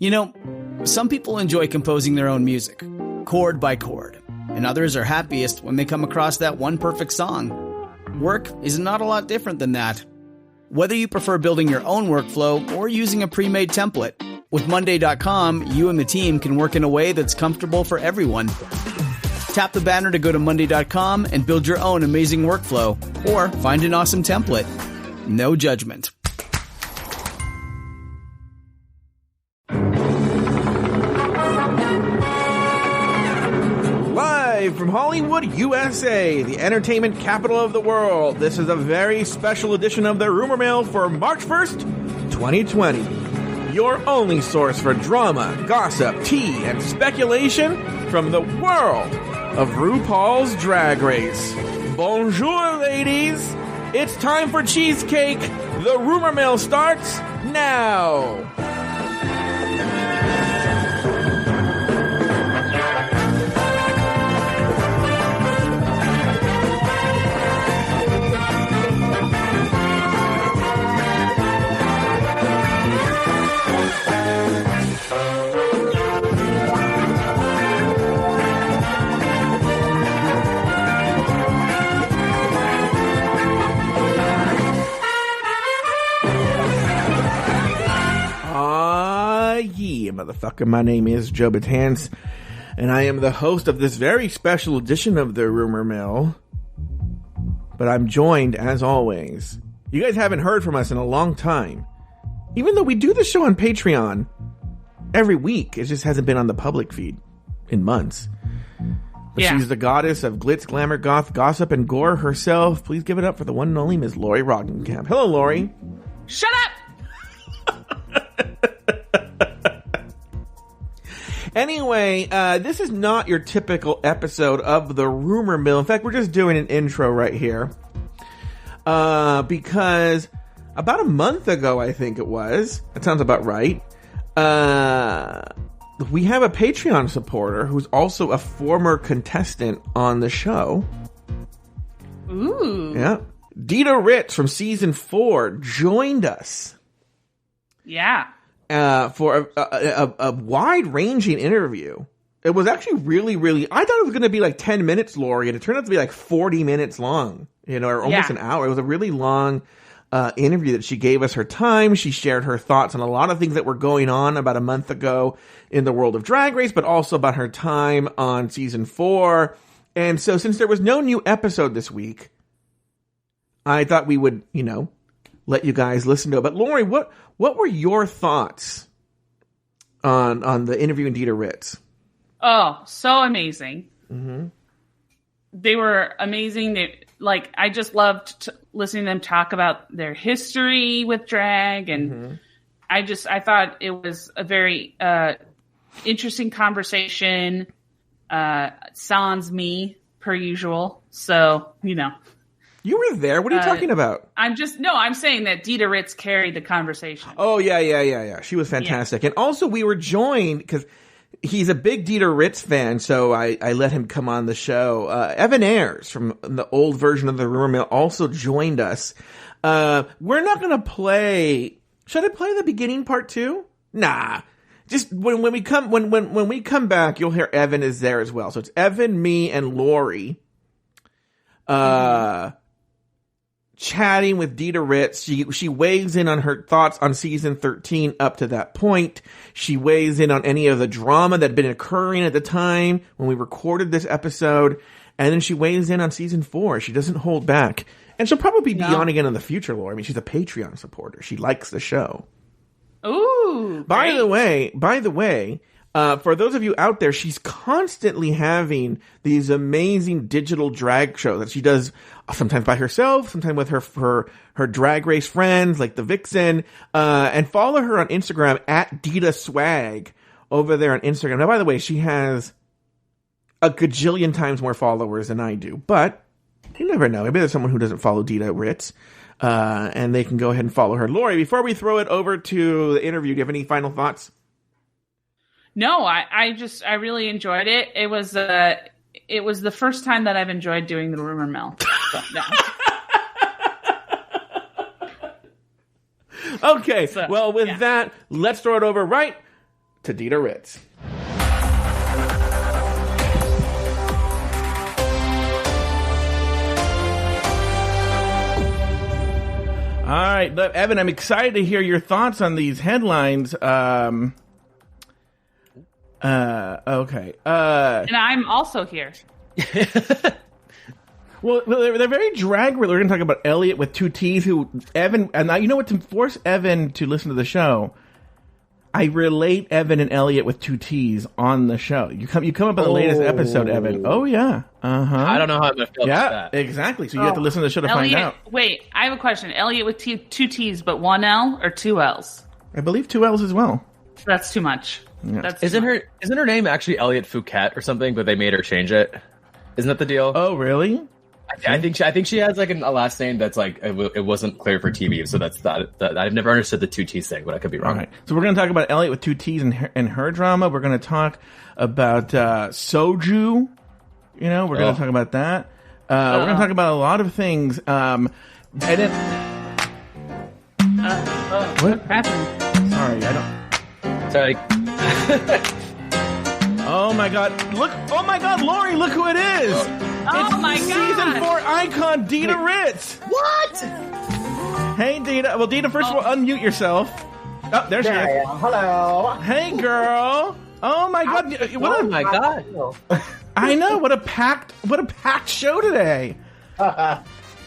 You know, some people enjoy composing their own music, chord by chord, and others are happiest when they come across that one perfect song. Work is not a lot different than that. Whether you prefer building your own workflow or using a pre-made template, with Monday.com, you and the team can work in a way that's comfortable for everyone. Tap the banner to go to Monday.com and build your own amazing workflow, or find an awesome template. No judgment. Live from Hollywood, USA, the entertainment capital of the world, this is a very special edition of the Rumor Mill for March 1st, 2020. Your only source for drama, gossip, tea, and speculation from the world of RuPaul's Drag Race. Bonjour, ladies! It's time for cheesecake. The Rumor Mill starts now. Yeah, motherfucker. My name is Joe Batance, and I am the host of this very special edition of the Rumor Mill. But I'm joined, as always. You guys haven't heard from us in a long time. Even though we do the show on Patreon every week, it just hasn't been on the public feed in months. But she's the goddess of glitz, glamour, goth, gossip, and gore herself. Please give it up for the one and only Ms. Lori Roggenkamp. Hello, Lori. Shut up! Anyway, this is not your typical episode of the Rumor Mill. In fact, we're just doing an intro right here. Because about a month ago, I think it was, that sounds about right, we have a Patreon supporter who's also a former contestant on the show. Ooh. Yeah. Dida Ritz from season 4 joined us. Yeah. For a wide-ranging interview. It was actually really, really... I thought it was going to be like 10 minutes, Lori, and it turned out to be like 40 minutes long, or almost an hour. It was a really long interview that she gave us her time. She shared her thoughts on a lot of things that were going on about a month ago in the world of Drag Race, but also about her time on season 4. And so since there was no new episode this week, I thought we would, let you guys listen to it. But Lori, what were your thoughts on the interview in Dida Ritz? Oh, so amazing. Mm-hmm. They were amazing. I just loved listening to them talk about their history with drag. And I thought it was a very interesting conversation. Sans me, per usual. So, You were there? What are you talking about? I'm saying that Dida Ritz carried the conversation. Oh, yeah. She was fantastic. Yeah. And also we were joined, because he's a big Dida Ritz fan, so I let him come on the show. Evan Ayers from the old version of the Rumor Mill also joined us. We're not going to play... Should I play the beginning part too? Nah. Just when we come back, you'll hear Evan is there as well. So it's Evan, me, and Lori. Chatting with Dida Ritz. She weighs in on her thoughts on season 13 up to that point. She weighs in on any of the drama that had been occurring at the time when we recorded this episode. And then she weighs in on season 4. She doesn't hold back. And she'll probably be on again in the future, Laura. I mean, she's a Patreon supporter. She likes the show. Ooh. By the way, for those of you out there, she's constantly having these amazing digital drag shows that she does sometimes by herself, sometimes with her drag race friends like the Vixen, and follow her on Instagram at Dida Swag over there on Instagram. Now, by the way, she has a gajillion times more followers than I do, but you never know. Maybe there's someone who doesn't follow Dida Ritz, and they can go ahead and follow her. Lori, before we throw it over to the interview, do you have any final thoughts? No, I really enjoyed it. It was the first time that I've enjoyed doing the Rumor Mill. So, no. Okay, well, with that, let's throw it over right to Dida Ritz. All right, Evan, I'm excited to hear your thoughts on these headlines. Okay. And I'm also here. Well, they're very drag related. We're going to talk about Elliot with two T's, who Evan, and you know what, to force Evan to listen to the show, I relate Evan and Elliot with two T's on the show. You come up in the latest episode, Evan. Oh, yeah. Uh-huh. I don't know how I'm going to feel about that. Exactly. So you have to listen to the show to find out. Wait, I have a question. Elliot with two T's, but one L or two L's? I believe two L's as well. That's too much. Yeah. Isn't her name actually Elliot Fouquet or something, but they made her change it? Isn't that the deal? Oh, really? I think she has like a last name that's like it wasn't clear for TV, so that's that. I've never understood the two T's thing, but I could be wrong. All right. So we're going to talk about Elliot with two T's and her drama. We're going to talk about Soju. You know, we're going to talk about that. We're going to talk about a lot of things. And then what happened? Sorry, I don't. Sorry. Oh my God! Look! Oh my God, Lori! Look who it is! Oh my God! Season 4 icon Dida Ritz. What? Hey, Dida. Well, Dida, first of all, unmute yourself. Oh, there she is. Hello. Hey, girl. Oh my God! Oh my God! I know. What a packed show today.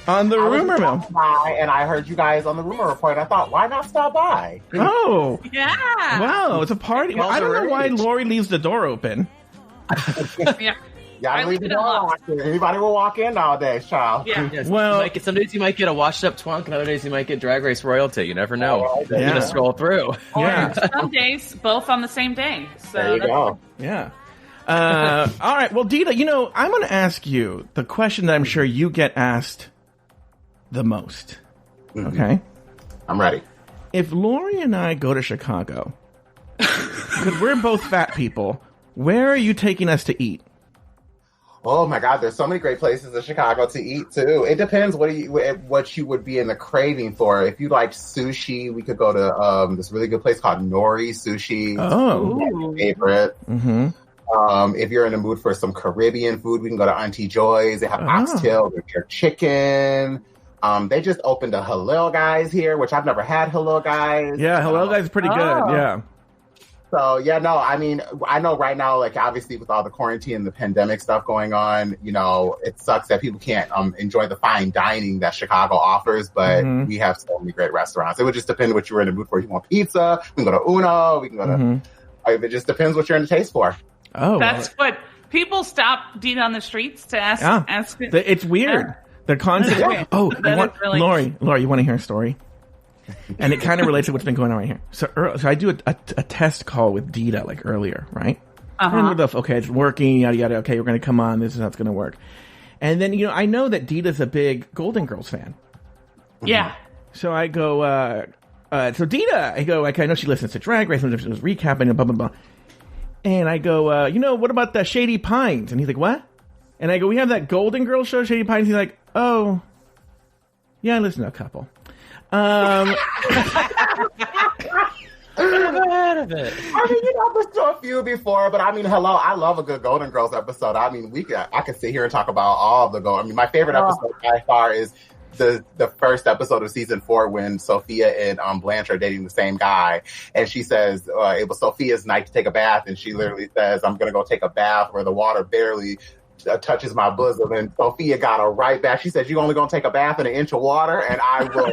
On the rumor mill. And I heard you guys on the rumor report. I thought, why not stop by? Oh. Yeah. Wow, it's a party. Well, I don't know why Lori leaves the door open. Yeah. Yeah, leave the door locked. Anybody will walk in nowadays, child. Yeah. Yes, well, some days you might get a washed up twunk, and other days you might get Drag Race royalty. You never know. You're gonna scroll through. Yeah. Some days, both on the same day. So there you go. Yeah. All right. Well, Dida, you know, I'm going to ask you the question that I'm sure you get asked the most. Okay? I'm ready. If Lori and I go to Chicago, because we're both fat people, where are you taking us to eat? Oh my God, there's so many great places in Chicago to eat too. It depends what you would be in the craving for. If you like sushi, we could go to this really good place called Nori Sushi. Oh, that's my favorite. Mm-hmm. If you're in the mood for some Caribbean food, we can go to Auntie Joy's. They have oxtail, their chicken. They just opened a Halal Guys here, which I've never had Halal Guys. Yeah, Halal Guys is pretty good. Yeah. So, yeah, no, I mean, I know right now, like, obviously with all the quarantine and the pandemic stuff going on, you know, it sucks that people can't enjoy the fine dining that Chicago offers, but we have so many great restaurants. It would just depend what you were in the mood for. If you want pizza, we can go to Uno, we can go to... It just depends what you're in the taste for. Oh. That's what... People stop Dida on the streets to ask It's weird. The concept... Lori, you want to hear a story? And it kind of relates to what's been going on right here. So I do a test call with Dida like earlier, right? And okay, it's working, yada yada. Okay, we're going to come on. This is how it's going to work. And then I know that Dida's a big Golden Girls fan. Yeah. So I go, so Dida, I go, like, I know she listens to Drag Race and she was recapping and blah blah blah. And I go, what about the Shady Pines? And he's like, what? And I go, we have that Golden Girls show, Shady Pines. He's like, oh, yeah, I listen to a couple. I mean, I've listened to a few before, but I mean, hello, I love a good Golden Girls episode. I mean, I could sit here and talk about all of the I mean, my favorite episode by far is the first episode of season 4 when Sophia and Blanche are dating the same guy, and she says it was Sophia's night to take a bath, and she literally says, "I'm gonna go take a bath where the water barely touches my bosom," and Sophia got her right back. She said, "You only gonna take a bath in an inch of water," and I will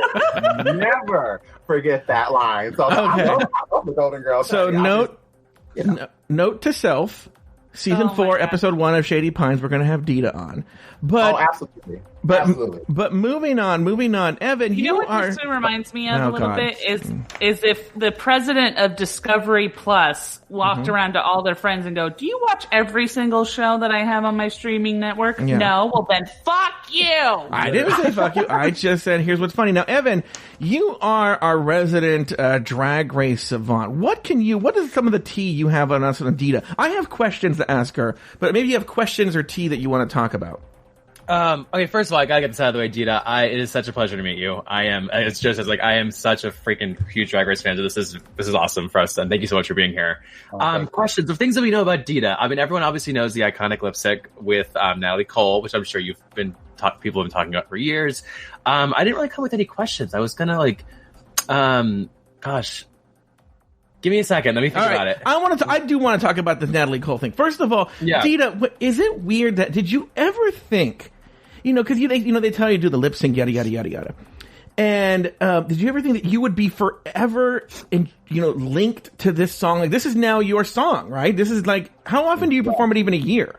never forget that line. So I love the Golden Girls. So note to self: season 4, episode 1 of Shady Pines. We're gonna have Dida on, but absolutely. But moving on, Evan, you know what this reminds me of a little bit is if the president of Discovery Plus walked around to all their friends and go, "Do you watch every single show that I have on my streaming network?" Yeah. No, well then, fuck you. I didn't say fuck you. I just said here's what's funny. Now, Evan, you are our resident Drag Race savant. What is some of the tea you have on us on Dida? I have questions to ask her, but maybe you have questions or tea that you want to talk about. Okay, first of all, I gotta get this out of the way, Dida. It is such a pleasure to meet you. It's just as like, I am such a freaking huge Drag Race fan, so this is awesome for us, and thank you so much for being here. Questions of things that we know about Dida. I mean, everyone obviously knows the iconic lip sync with Natalie Cole, which I'm sure people have been talking about for years. I didn't really come with any questions. I was gonna gosh. Give me a second. Let me think about it. I do want to talk about the Natalie Cole thing. First of all, Dida, is it weird that, did you ever think, because they tell you to do the lip sync, yada yada yada yada, and did you ever think that you would be forever linked to this song? Like, this is now your song, right? This is like, how often do you perform it even a year?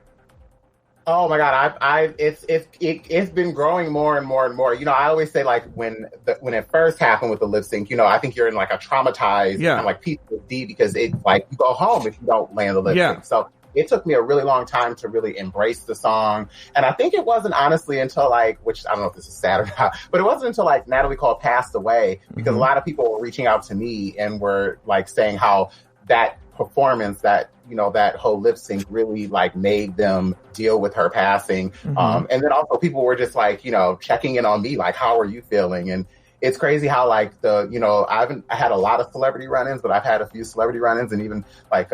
Oh my God, it's been growing more and more and more. I always say, like, when it first happened with the lip sync, I think you're in like a traumatized kind of like PTSD, because it's like you go home if you don't land the lip sync. So it took me a really long time to really embrace the song. And I think it wasn't honestly until which I don't know if this is sad or not, but it wasn't until like Natalie Cole passed away, because a lot of people were reaching out to me and were like saying how that performance, that that whole lip sync really like made them deal with her passing. And then also people were just like, checking in on me, like, how are you feeling? And it's crazy how like I had a lot of celebrity run-ins, but I've had a few celebrity run-ins, and even like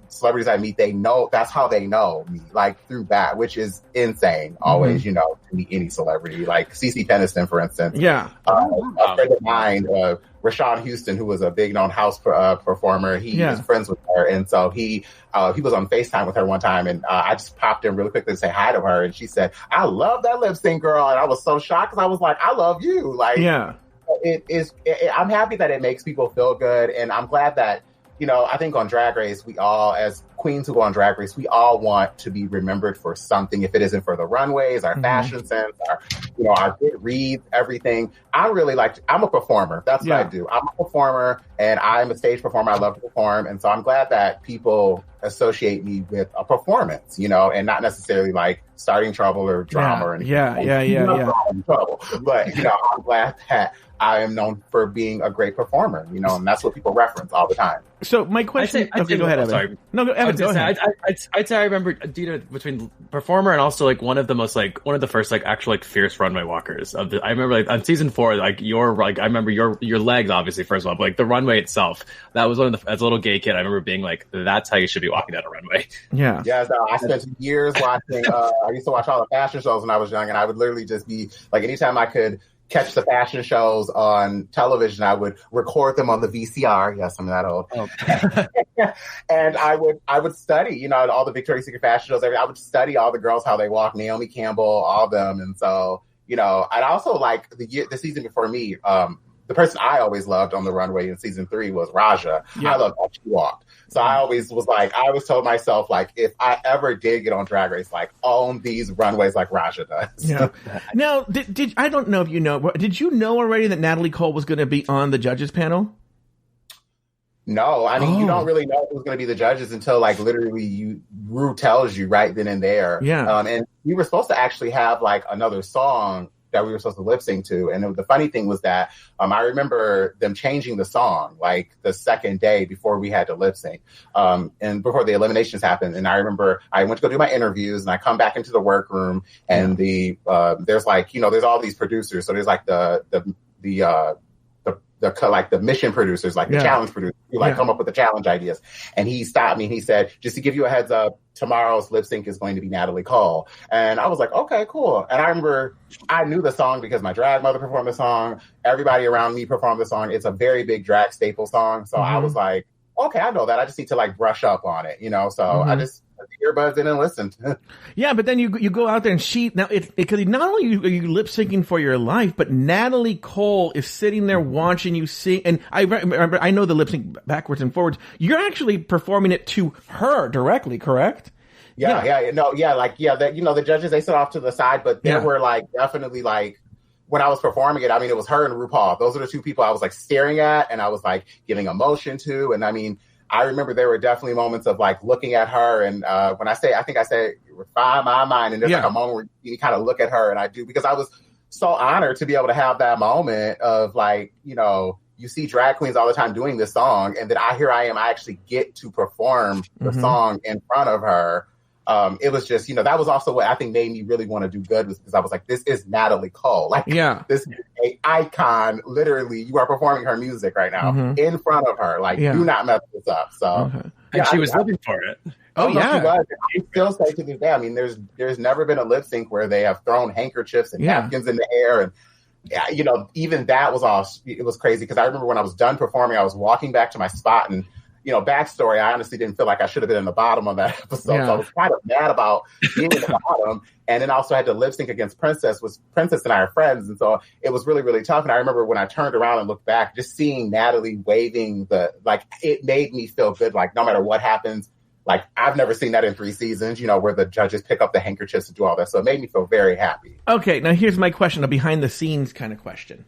celebrities I meet, they know, that's how they know me, like through that, which is insane. Always, to meet any celebrity, like CeCe Peniston, for instance. A friend of mine, Rashawn Houston, who was a big known house performer, he was friends with her, and so he was on FaceTime with her one time, and I just popped in really quickly to say hi to her, and she said, "I love that lip sync, girl," and I was so shocked, because I was like, "I love you!" Like, I'm happy that it makes people feel good, and I'm glad that I think on Drag Race, we all, as queens who go on Drag Race, we all want to be remembered for something. If it isn't for the runways, our fashion sense, our good reads, everything. I'm a performer. That's what I do. I'm a performer, and I'm a stage performer. I love to perform. And so I'm glad that people associate me with a performance, and not necessarily like starting trouble or drama or anything. Trouble. But, I'm glad that I am known for being a great performer, and that's what people reference all the time. So my question... Okay, go ahead, Evan. Sorry. No, Evan, go ahead. I'd say I remember Dida between performer and also like one of the first like actual like fierce runway walkers of the. I remember like on season 4, like I remember your legs, obviously, first of all, but like the runway itself. That was one of the, as a little gay kid, I remember being like, that's how you should be walking down a runway. Yeah. Yeah. So I spent years watching. I used to watch all the fashion shows when I was young, and I would literally just be like, anytime I could catch the fashion shows on television, I would record them on the VCR. Yes, I'm that old. Oh. And I would study, all the Victoria's Secret fashion shows. I would study all the girls, how they walk, Naomi Campbell, all of them. And so, I'd also like the season before me, the person I always loved on the runway in season 3 was Raja. Yeah. I loved how she walked. So I always told myself, like, if I ever did get on Drag Race, like, own these runways like Raja does. Yeah. Now, I don't know if you know, did you know already that Natalie Cole was going to be on the judges panel? No, I mean, you don't really know who's going to be the judges until, like, literally Rue tells you right then and there. Yeah. And we were supposed to actually have, like, another song that we were supposed to lip sync to. And the funny thing was that I remember them changing the song like the second day before we had to lip sync, and before the eliminations happened. And I remember I went to go do my interviews, and I come back into the workroom, and there's like, there's all these producers. So there's like the mission producers, like the challenge producers, who come up with the challenge ideas. And he stopped me and he said, just to give you a heads up, tomorrow's lip sync is going to be Natalie Cole. And I was like, okay, cool. And I remember I knew the song because my drag mother performed the song. Everybody around me performed the song. It's a very big drag staple song. So I was like, okay, I know that. I just need to like brush up on it, So I just put the earbuds in and listened. Yeah, but then you go out there and now because not only are you lip syncing for your life, but Natalie Cole is sitting there watching you sing. And I remember, I know the lip sync backwards and forwards. You're actually performing it to her directly, correct? The judges, they sit off to the side, but there were like definitely like, when I was performing it, I mean, it was her and RuPaul. Those are the two people I was like staring at, and I was like giving emotion to. And I mean, I remember there were definitely moments of like looking at her. And when I think I say refine my mind, and there's like a moment where you kind of look at her, and I do, because I was so honored to be able to have that moment of like, you see drag queens all the time doing this song, and then I actually get to perform the song in front of her. it was just, that was also what I think made me really want to do good, was because I was like, this is Natalie Cole. Like, this is an icon. Literally, you are performing her music right now in front of her. Like, do not mess this up. So, and she was living for it. Oh yeah, she was. I still say to this day. I mean, there's never been a lip sync where they have thrown handkerchiefs and napkins in the air, and even that was it was crazy, because I remember when I was done performing, I was walking back to my spot, and backstory, I honestly didn't feel like I should have been in the bottom of that episode. So I was kind of mad about being in the bottom, and then also had to lip sync against Princess. Princess and I are friends, and so it was really, really tough. And I remember when I turned around and looked back, just seeing Natalie waving it made me feel good. Like, no matter what happens, like, I've never seen that in 3 seasons, where the judges pick up the handkerchiefs and do all that. So it made me feel very happy. Okay, now here's my question, a behind-the-scenes kind of question.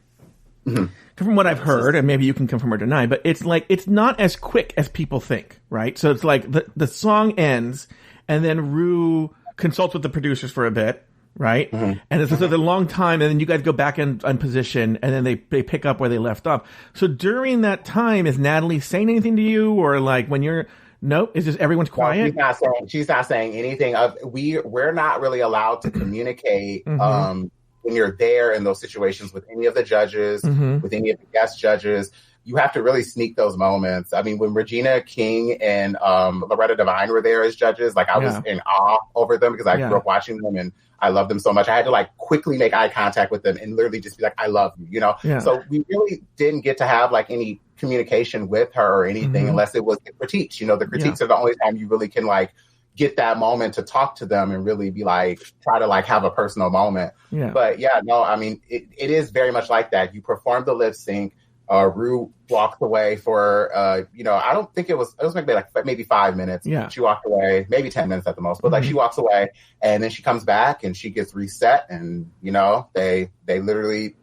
From what I've heard, and maybe you can confirm or deny, but it's like, it's not as quick as people think, right? So it's like the song ends, and then Rue consults with the producers for a bit, right? And it's a long time, and then you guys go back in position, and then they pick up where they left off. So during that time, is Natalie saying anything to you, or like when you're... Nope. It's just everyone's quiet. No, she's not saying anything. We're not really allowed to communicate when you're there in those situations with any of the judges, with any of the guest judges. You have to really sneak those moments. I mean, when Regina King and Loretta Devine were there as judges, like, I was in awe over them, because I grew up watching them and I love them so much. I had to like quickly make eye contact with them and literally just be like, I love you, So we really didn't get to have like any communication with her or anything unless it was the critiques. The critiques are the only time you really can like get that moment to talk to them and really be like, try to like have a personal moment. But I mean, it is very much like that. You perform the lip sync. Rue walked away for, I don't think it was maybe 5 minutes. She walked away, maybe 10 minutes at the most, but like, she walks away and then she comes back and she gets reset, and, they literally,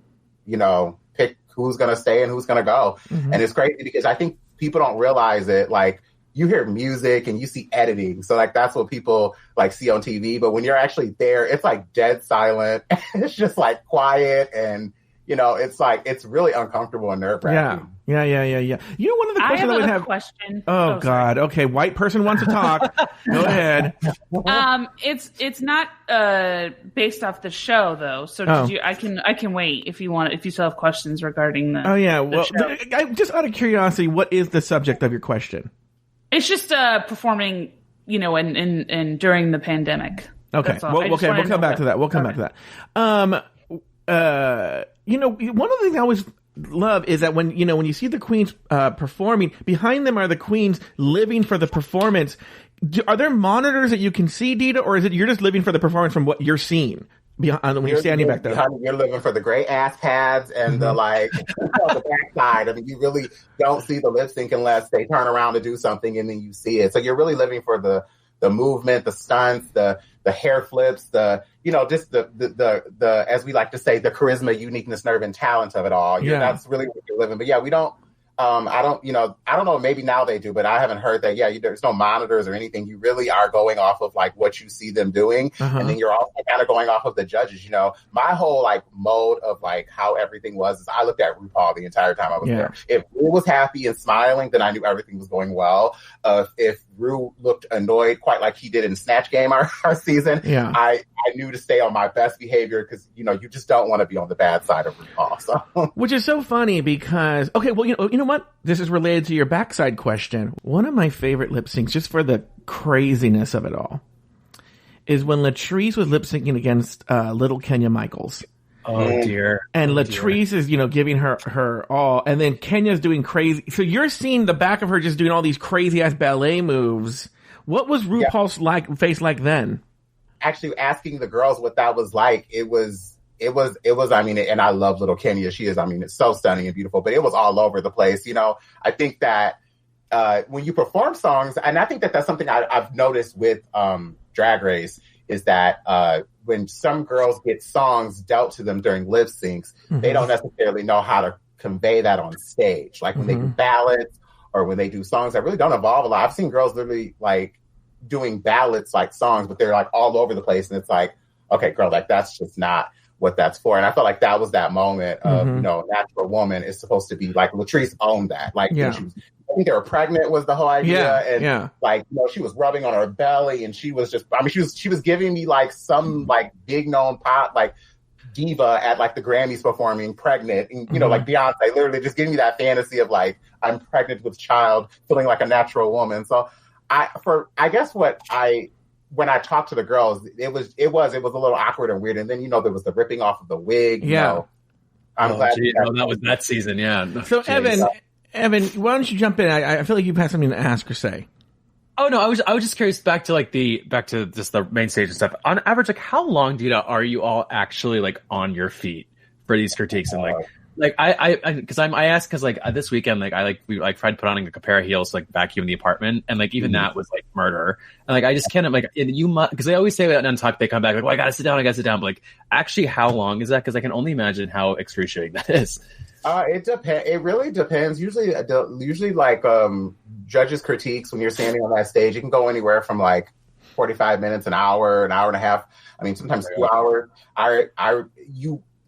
pick who's going to stay and who's going to go. And it's crazy because I think people don't realize it. Like, you hear music and you see editing. So like, that's what people like see on TV. But when you're actually there, it's like dead silent. It's just like quiet, and it's like, it's really uncomfortable and nerve-wracking. Yeah. One of the questions I would have. Question. Oh God. Okay. White person wants to talk. Go ahead. It's not based off the show though. So I can wait if you want, if you still have questions regarding the. Oh yeah. Well, just out of curiosity, what is the subject of your question? It's just performing, and during the pandemic. Okay. We'll come back to that. We'll come back to that. One of the things I always love is that when you see the queens performing, behind them are the queens living for the performance. Are there monitors that you can see, Dida, or is it you're just living for the performance from what you're seeing when you're standing back there? You're living for the great ass pads and the the backside. I mean, you really don't see the lip sync unless they turn around to do something and then you see it. So you're really living for the movement, the stunts, the hair flips, just the as we like to say, the charisma, uniqueness, nerve, and talent of it all. That's really what you're living. But we don't. I don't know. Maybe now they do, but I haven't heard that. There's no monitors or anything. You really are going off of like what you see them doing, and then you're also kind of going off of the judges. My whole like mode of like how everything was is I looked at RuPaul the entire time I was there. If Ru was happy and smiling, then I knew everything was going well. If Ru looked annoyed, quite like he did in Snatch Game our season, I knew to stay on my best behavior, because you just don't want to be on the bad side of RuPaul. So. Which is so funny because you know what? This is related to your backside question. One of my favorite lip syncs, just for the craziness of it all, is when Latrice was lip syncing against Little Kenya Michaels. Oh dear. And Latrice is, giving her all, and then Kenya's doing crazy. So you're seeing the back of her just doing all these crazy ass ballet moves. What was RuPaul's face like then? Actually, asking the girls what that was like, it was, I mean, and I love Little Kenya. She is, I mean, it's so stunning and beautiful, but it was all over the place. I think that when you perform songs, and I think that that's something I've noticed with Drag Race, is that when some girls get songs dealt to them during lip syncs, they don't necessarily know how to convey that on stage. Like when they do ballads or when they do songs that really don't evolve a lot. I've seen girls literally like doing ballads like songs, but they're like all over the place. And it's like, okay, girl, like that's just not what that's for. And I felt like that was that moment of, Natural Woman is supposed to be like, Latrice owned that. Like she was I think they were pregnant was the whole idea. And like, you know, she was rubbing on her belly and she was just, I mean, she was giving me like some like big known pop, like diva at like the Grammys performing pregnant, and, you know, like Beyonce, literally just giving me that fantasy of like, I'm pregnant with child, feeling like a natural woman. So I guess when I talked to the girls, it was a little awkward and weird. And then, you know, there was the ripping off of the wig. You know. I'm glad. That was that season. Yeah. So Evan, why don't you jump in? I feel like you had something to ask or say. Oh no, I was just curious back to just the main stage and stuff. On average, like how long, Dida, are you all actually like on your feet for these critiques? And like I asked because like this weekend, like we tried to put on like a pair of heels to like vacuum the apartment, and like even that was like murder. And like I just can't like you must, because they always say that on Talk, they come back like, well, I gotta sit down. But like actually, how long is that? Because I can only imagine how excruciating that is. It depends. It really depends. Usually like judges' critiques when you're standing on that stage, it can go anywhere from like 45 minutes, an hour and a half. I mean, sometimes 2 hours.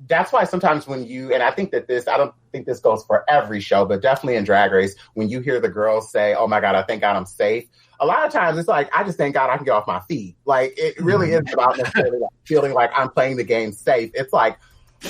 That's why sometimes when and I think that I don't think this goes for every show, but definitely in Drag Race, when you hear the girls say, "Oh my God, I thank God I'm safe." A lot of times it's like, I just thank God I can get off my feet. Like it really isn't about necessarily like feeling like I'm playing the game safe. It's like,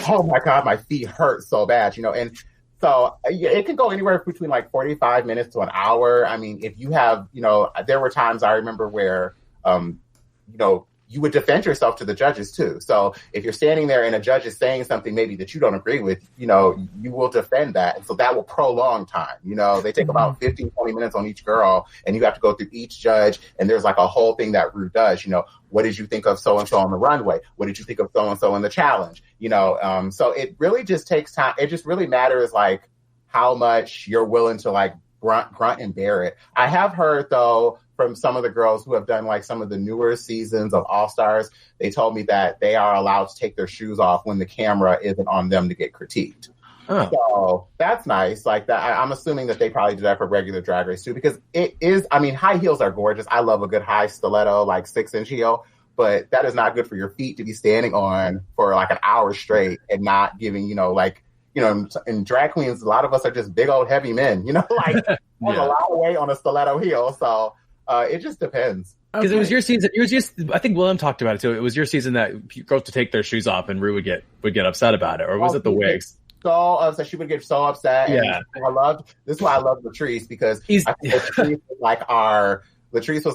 oh my God, my feet hurt so bad, you know? And so it can go anywhere between like 45 minutes to an hour. I mean, if you have, you know, there were times I remember where, you know, you would defend yourself to the judges too. So if you're standing there and a judge is saying something maybe that you don't agree with, you know, you will defend that. And so that will prolong time. You know, they take about 15, 20 minutes on each girl, and you have to go through each judge. And there's like a whole thing that Rue does, you know, what did you think of so-and-so on the runway? What did you think of so-and-so in the challenge? You know, so it really just takes time. It just really matters like how much you're willing to like grunt and bear it. I have heard though, from some of the girls who have done like some of the newer seasons of All Stars, they told me that they are allowed to take their shoes off when the camera isn't on them to get critiqued. Oh. So that's nice. Like that, I'm assuming that they probably do that for regular Drag Race too, because it is, I mean, high heels are gorgeous. I love a good high stiletto, like 6-inch heel, but that is not good for your feet to be standing on for like an hour straight and not giving, you know, like, you know, in drag queens, a lot of us are just big old heavy men, you know, like there's a lot of weight on a stiletto heel. So it just depends. Because it was your season. It was just, I think Willem talked about it too. It was your season that girls to take their shoes off and Rue would get upset about it, or was it the wigs? So upset, she would get so upset. Yeah, and this is why I love Latrice, because I think Latrice was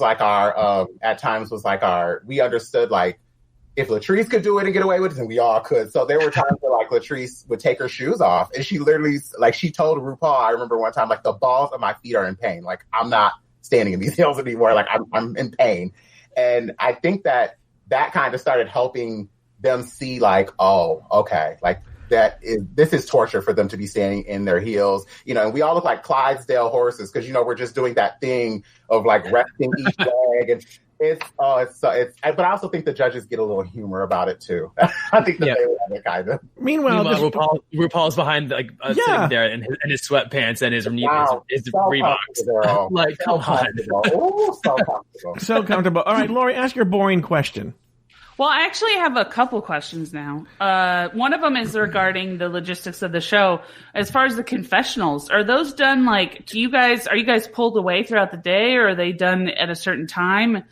like our at times was like our, we understood like if Latrice could do it and get away with it, then we all could. So there were times where like Latrice would take her shoes off, and she literally like she told RuPaul, I remember one time, like the balls of my feet are in pain, like I'm not standing in these heels anymore, like I'm in pain. And I think that kind of started helping them see like, oh, okay, like this is torture for them to be standing in their heels, you know. And we all look like Clydesdale horses because, you know, we're just doing that thing of like resting each leg, and but I also think the judges get a little humor about it too. I think that they love it kind of. Meanwhile RuPaul's behind like sitting there in his sweatpants and his Reeboks. Like, come on. Ooh, so comfortable. So comfortable. All right, Lori, ask your boring question. Well, I actually have a couple questions now. One of them is regarding the logistics of the show. As far as the confessionals, are those done like, are you guys pulled away throughout the day, or are they done at a certain time?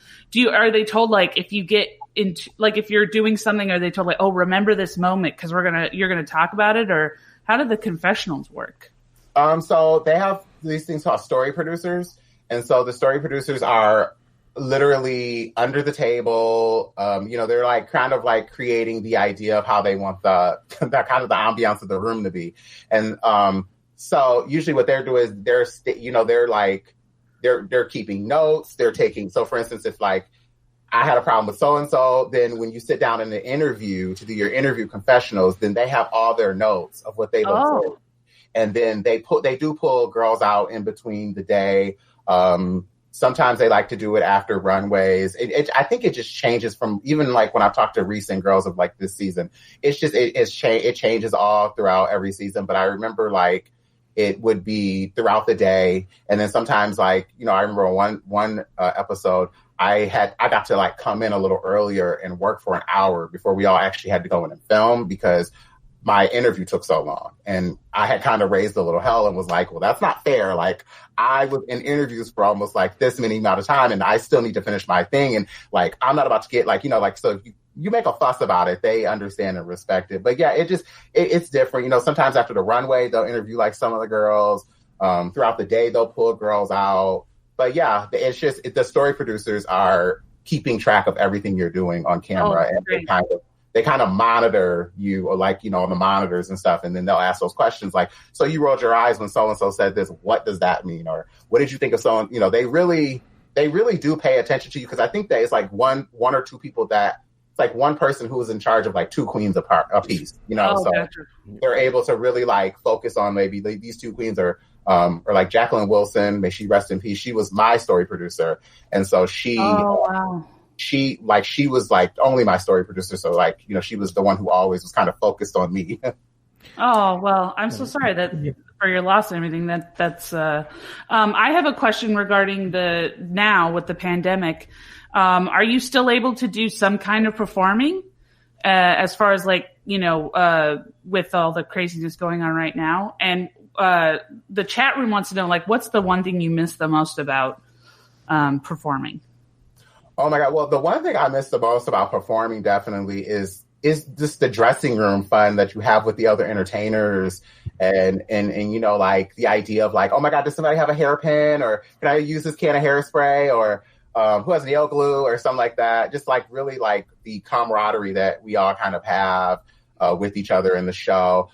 Are they told like if you get into, like if you're doing something, are they told like, oh, remember this moment because you're gonna talk about it, or how do the confessionals work? So they have these things called story producers, and so the story producers are literally under the table. You know, they're like kind of like creating the idea of how they want the kind of the ambiance of the room to be. And so usually what they're doing is they're keeping notes. They're taking, so for instance, if like I had a problem with so-and-so, then when you sit down in the interview to do your interview confessionals, then they have all their notes of what they've observed. And then they do pull girls out in between the day. Sometimes they like to do it after runways. I think it just changes from, even like when I've talked to recent girls of like this season, it's just, it changes all throughout every season. But I remember like it would be throughout the day. And then sometimes like, you know, I remember one episode, I got to like come in a little earlier and work for an hour before we all actually had to go in and film, because my interview took so long. And I had kind of raised a little hell and was like, well, that's not fair. Like, I was in interviews for almost like this many amount of time, and I still need to finish my thing. And like, I'm not about to get like, so if you make a fuss about it, they understand and respect it. But yeah, it's different. Sometimes after the runway, they'll interview like some of the girls. Throughout the day, they'll pull girls out. But yeah, it's just, the story producers are keeping track of everything you're doing on camera. And they kind of monitor you, or like, on the monitors and stuff. And then they'll ask those questions like, so you rolled your eyes when so-and-so said this, what does that mean? Or what did you think of someone? They really do pay attention to you. Cause I think that it's like one or two people that, it's like one person who is in charge of like two queens a piece, so gotcha. They're able to really like focus on maybe these two queens or like Jacqueline Wilson, may she rest in peace. She was my story producer. And so she was like only my story producer. So like, she was the one who always was kind of focused on me. Oh, well, I'm so sorry for your loss and everything. That's I have a question regarding now with the pandemic. Are you still able to do some kind of performing as far as like, with all the craziness going on right now? And the chat room wants to know, like, what's the one thing you miss the most about performing? Oh my God. Well, the one thing I miss the most about performing definitely is just the dressing room fun that you have with the other entertainers and like the idea of like, oh my God, does somebody have a hairpin, or can I use this can of hairspray, or who has nail glue or something like that. Just like really like the camaraderie that we all kind of have with each other in the show.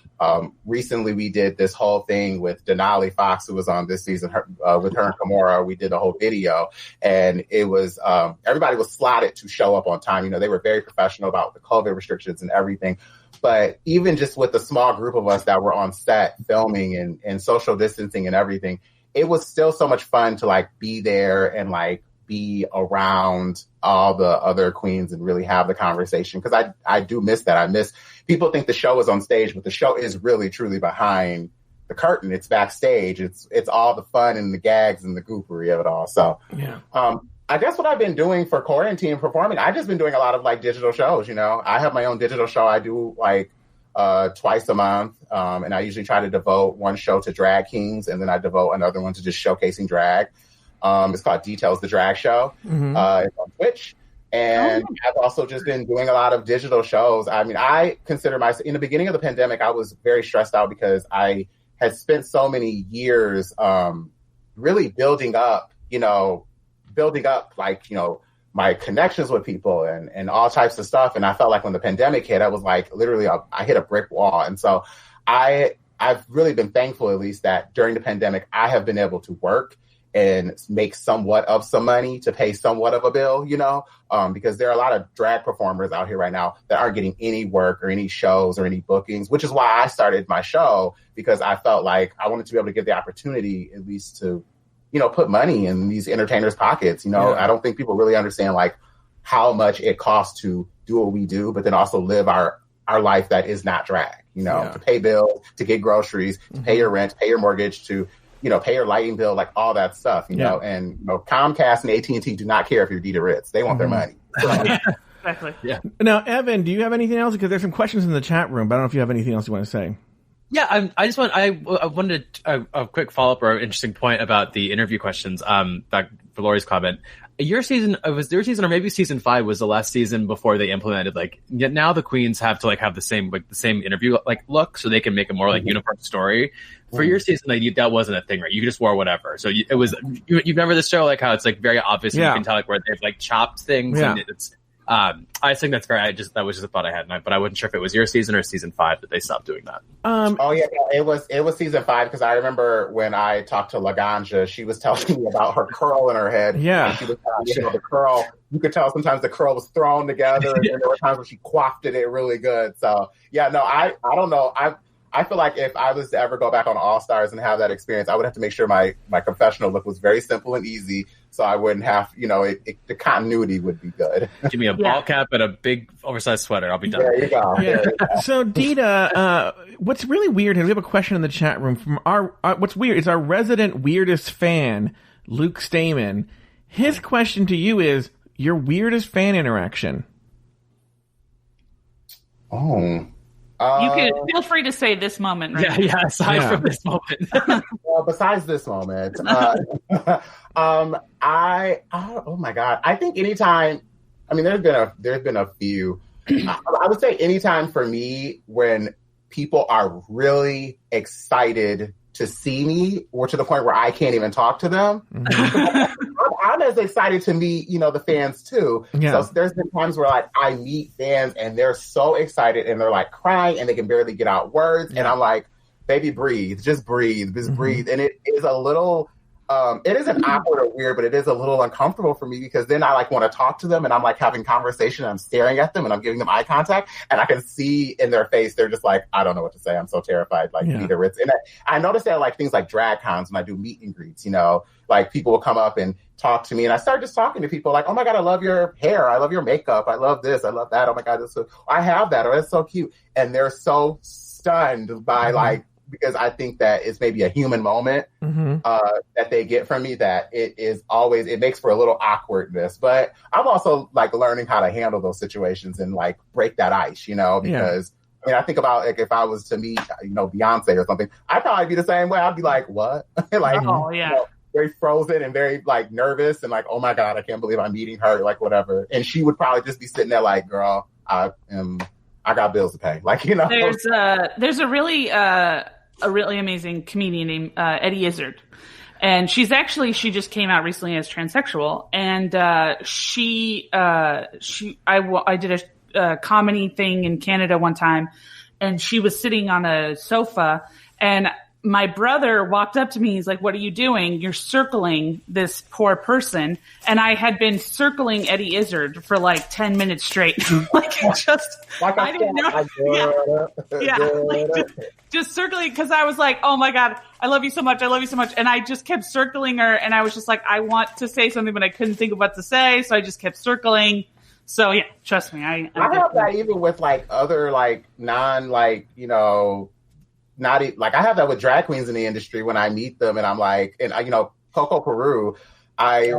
Recently, we did this whole thing with Denali Fox, who was on this season, with her and Kimora. We did a whole video, and it was everybody was slotted to show up on time. They were very professional about the COVID restrictions and everything. But even just with the small group of us that were on set filming and social distancing and everything, it was still so much fun to like be there and like be around all the other queens and really have the conversation. Because I do miss that. I miss, people think the show is on stage, but the show is really truly behind the curtain. It's backstage. It's all the fun and the gags and the goofery of it all. So yeah. I guess what I've been doing for quarantine performing, I've just been doing a lot of like digital shows. I have my own digital show. I do like twice a month. And I usually try to devote one show to drag kings, and then I devote another one to just showcasing drag. It's called Details the Drag Show. Mm-hmm. It's on Twitch. And I've also just been doing a lot of digital shows. I mean, I consider myself, in the beginning of the pandemic, I was very stressed out because I had spent so many years really building up like, my connections with people and all types of stuff. And I felt like when the pandemic hit, I was like, literally, I hit a brick wall. And so I've really been thankful, at least, that during the pandemic, I have been able to work and make somewhat of some money to pay somewhat of a bill, because there are a lot of drag performers out here right now that aren't getting any work or any shows or any bookings, which is why I started my show, because I felt like I wanted to be able to give the opportunity at least to, put money in these entertainers' pockets. Yeah. I don't think people really understand like how much it costs to do what we do, but then also live our life that is not drag, to pay bills, to get groceries, to pay your rent, pay your mortgage, to pay your lighting bill, like all that stuff, know, and Comcast and AT&T do not care if you're Dida Ritz. They want their money. Exactly. Yeah. Now, Evan, do you have anything else? Because there's some questions in the chat room, but I don't know if you have anything else you want to say. Yeah, I wanted a quick follow-up or interesting point about the interview questions, back for Lori's comment. Your season, or maybe season 5 was the last season before they implemented, like, now the queens have to like have the same interview like look, so they can make a more like uniform story. For your season, like, that wasn't a thing, right? You just wore whatever. So it was, you remember the show, like how it's like very obvious, and you can tell like where they've like chopped things. Yeah. And it's, I think that's very, that was just a thought I had, but I wasn't sure if it was your season or season 5 that they stopped doing that. It was season 5, because I remember when I talked to Laganja, she was telling me about her curl in her head. Yeah. And she was telling me, the curl, you could tell sometimes the curl was thrown together, and then there were times where she coiffed it really good. So yeah, no, I don't know. I feel like if I was to ever go back on All Stars and have that experience, I would have to make sure my confessional look was very simple and easy, so I wouldn't have, the continuity would be good. Give me a ball cap and a big oversized sweater. I'll be done. There you go. Yeah. So Dida, what's really weird, and we have a question in the chat room from what's weird is our resident weirdest fan, Luke Stamen. His question to you is your weirdest fan interaction. Oh. You can feel free to say this moment, right? Yeah. Aside from this moment. Well, besides this moment, oh my God, I think anytime. I mean, there's been a few. I would say anytime for me when people are really excited to see me, or to the point where I can't even talk to them. I'm as excited to meet, the fans too. Yeah. So there's been times where like I meet fans and they're so excited and they're like crying and they can barely get out words. Yeah. And I'm like, baby, breathe, just breathe. And it is a little, it isn't awkward or weird, but it is a little uncomfortable for me because then I like want to talk to them and I'm like having conversation and I'm staring at them and I'm giving them eye contact and I can see in their face, they're just like, I don't know what to say. I'm so terrified. Like Dida Ritz. And I noticed that like things like drag cons when I do meet and greets, like people will come up and talk to me and I start just talking to people like, oh my God, I love your hair. I love your makeup. I love this. I love that. Oh my God, I have that. Or that's so cute. And they're so stunned by like, because I think that it's maybe a human moment that they get from me that it makes for a little awkwardness. But I'm also like learning how to handle those situations and like break that ice, because I mean, I think about like if I was to meet, Beyonce or something, I'd probably be the same way. I'd be like, what? Like, very frozen and very like nervous and like, oh my God, I can't believe I'm meeting her, like whatever. And she would probably just be sitting there like, girl, I got bills to pay. Like, There's a really amazing comedian named Eddie Izzard. And she just came out recently as transsexual. And I did a comedy thing in Canada one time, and she was sitting on a sofa, and my brother walked up to me. He's like, what are you doing? You're circling this poor person. And I had been circling Eddie Izzard for like 10 minutes straight. I didn't know. Just circling because I was like, oh my God, I love you so much. I love you so much. And I just kept circling her. And I was just like, I want to say something, but I couldn't think of what to say. So I just kept circling. So yeah, trust me. I have that even with like other like non like, I have that with drag queens in the industry when I meet them and I'm like, and Coco Peru, I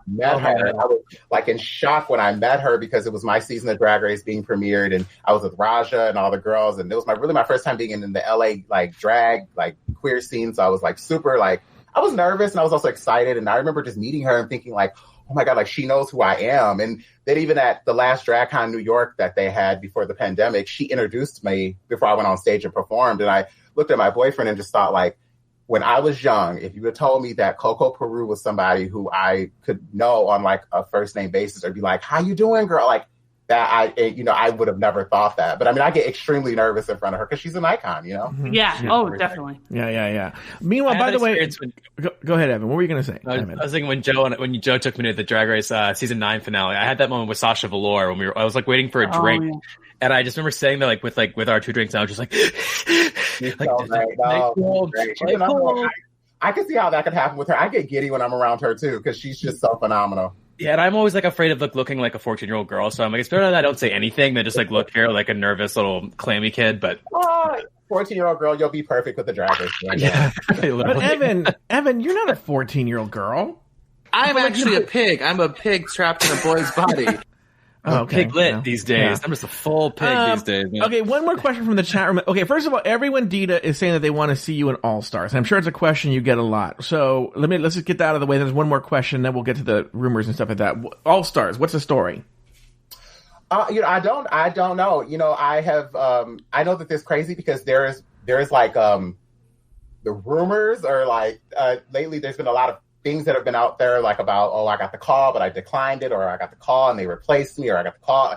met her. I was like in shock when I met her because it was my season of Drag Race being premiered and I was with Raja and all the girls and it was my first time being in the LA like drag like queer scene. So I was like super like I was nervous and I was also excited and I remember just meeting her and thinking like, oh my God, like she knows who I am. And then even at the last DragCon New York that they had before the pandemic, she introduced me before I went on stage and performed. And I looked at my boyfriend and just thought like, when I was young, if you had told me that Coco Peru was somebody who I could know on like a first name basis or be like, how you doing, girl? Like that, I would have never thought that. But I mean, I get extremely nervous in front of her because she's an icon, Yeah. Oh, definitely. Yeah. Meanwhile, by the way, go ahead, Evan. What were you going to say? I was thinking when Joe took me to the Drag Race season 9 finale, I had that moment with Sasha Velour when I was like waiting for a drink. Yeah. And I just remember saying that like with our 2 drinks, and I was just like, I can see how that could happen with her. I get giddy when I'm around her too because she's just so phenomenal. Yeah, and I'm always like afraid of looking like a 14-year-old girl, so I'm like, it's better that I don't say anything than just like look here like a nervous little clammy kid. But 14-year-old girl, you'll be perfect with the Drag Race. Yeah. But Evan, you're not a 14-year-old girl. I'm actually a pig. I'm a pig trapped in a boy's body. Piglet these days. Yeah. I'm just a full pig these days. Man. Okay, one more question from the chat room. Okay, first of all, everyone, Dida, is saying that they want to see you in All Stars. I'm sure it's a question you get a lot. So let's just get that out of the way. There's one more question, then we'll get to the rumors and stuff like that. All Stars, what's the story? I don't know. I have I know that this is crazy because there is like the rumors or like lately there's been a lot of things that have been out there like about, I got the call, but I declined it, or I got the call and they replaced me, or I got the call.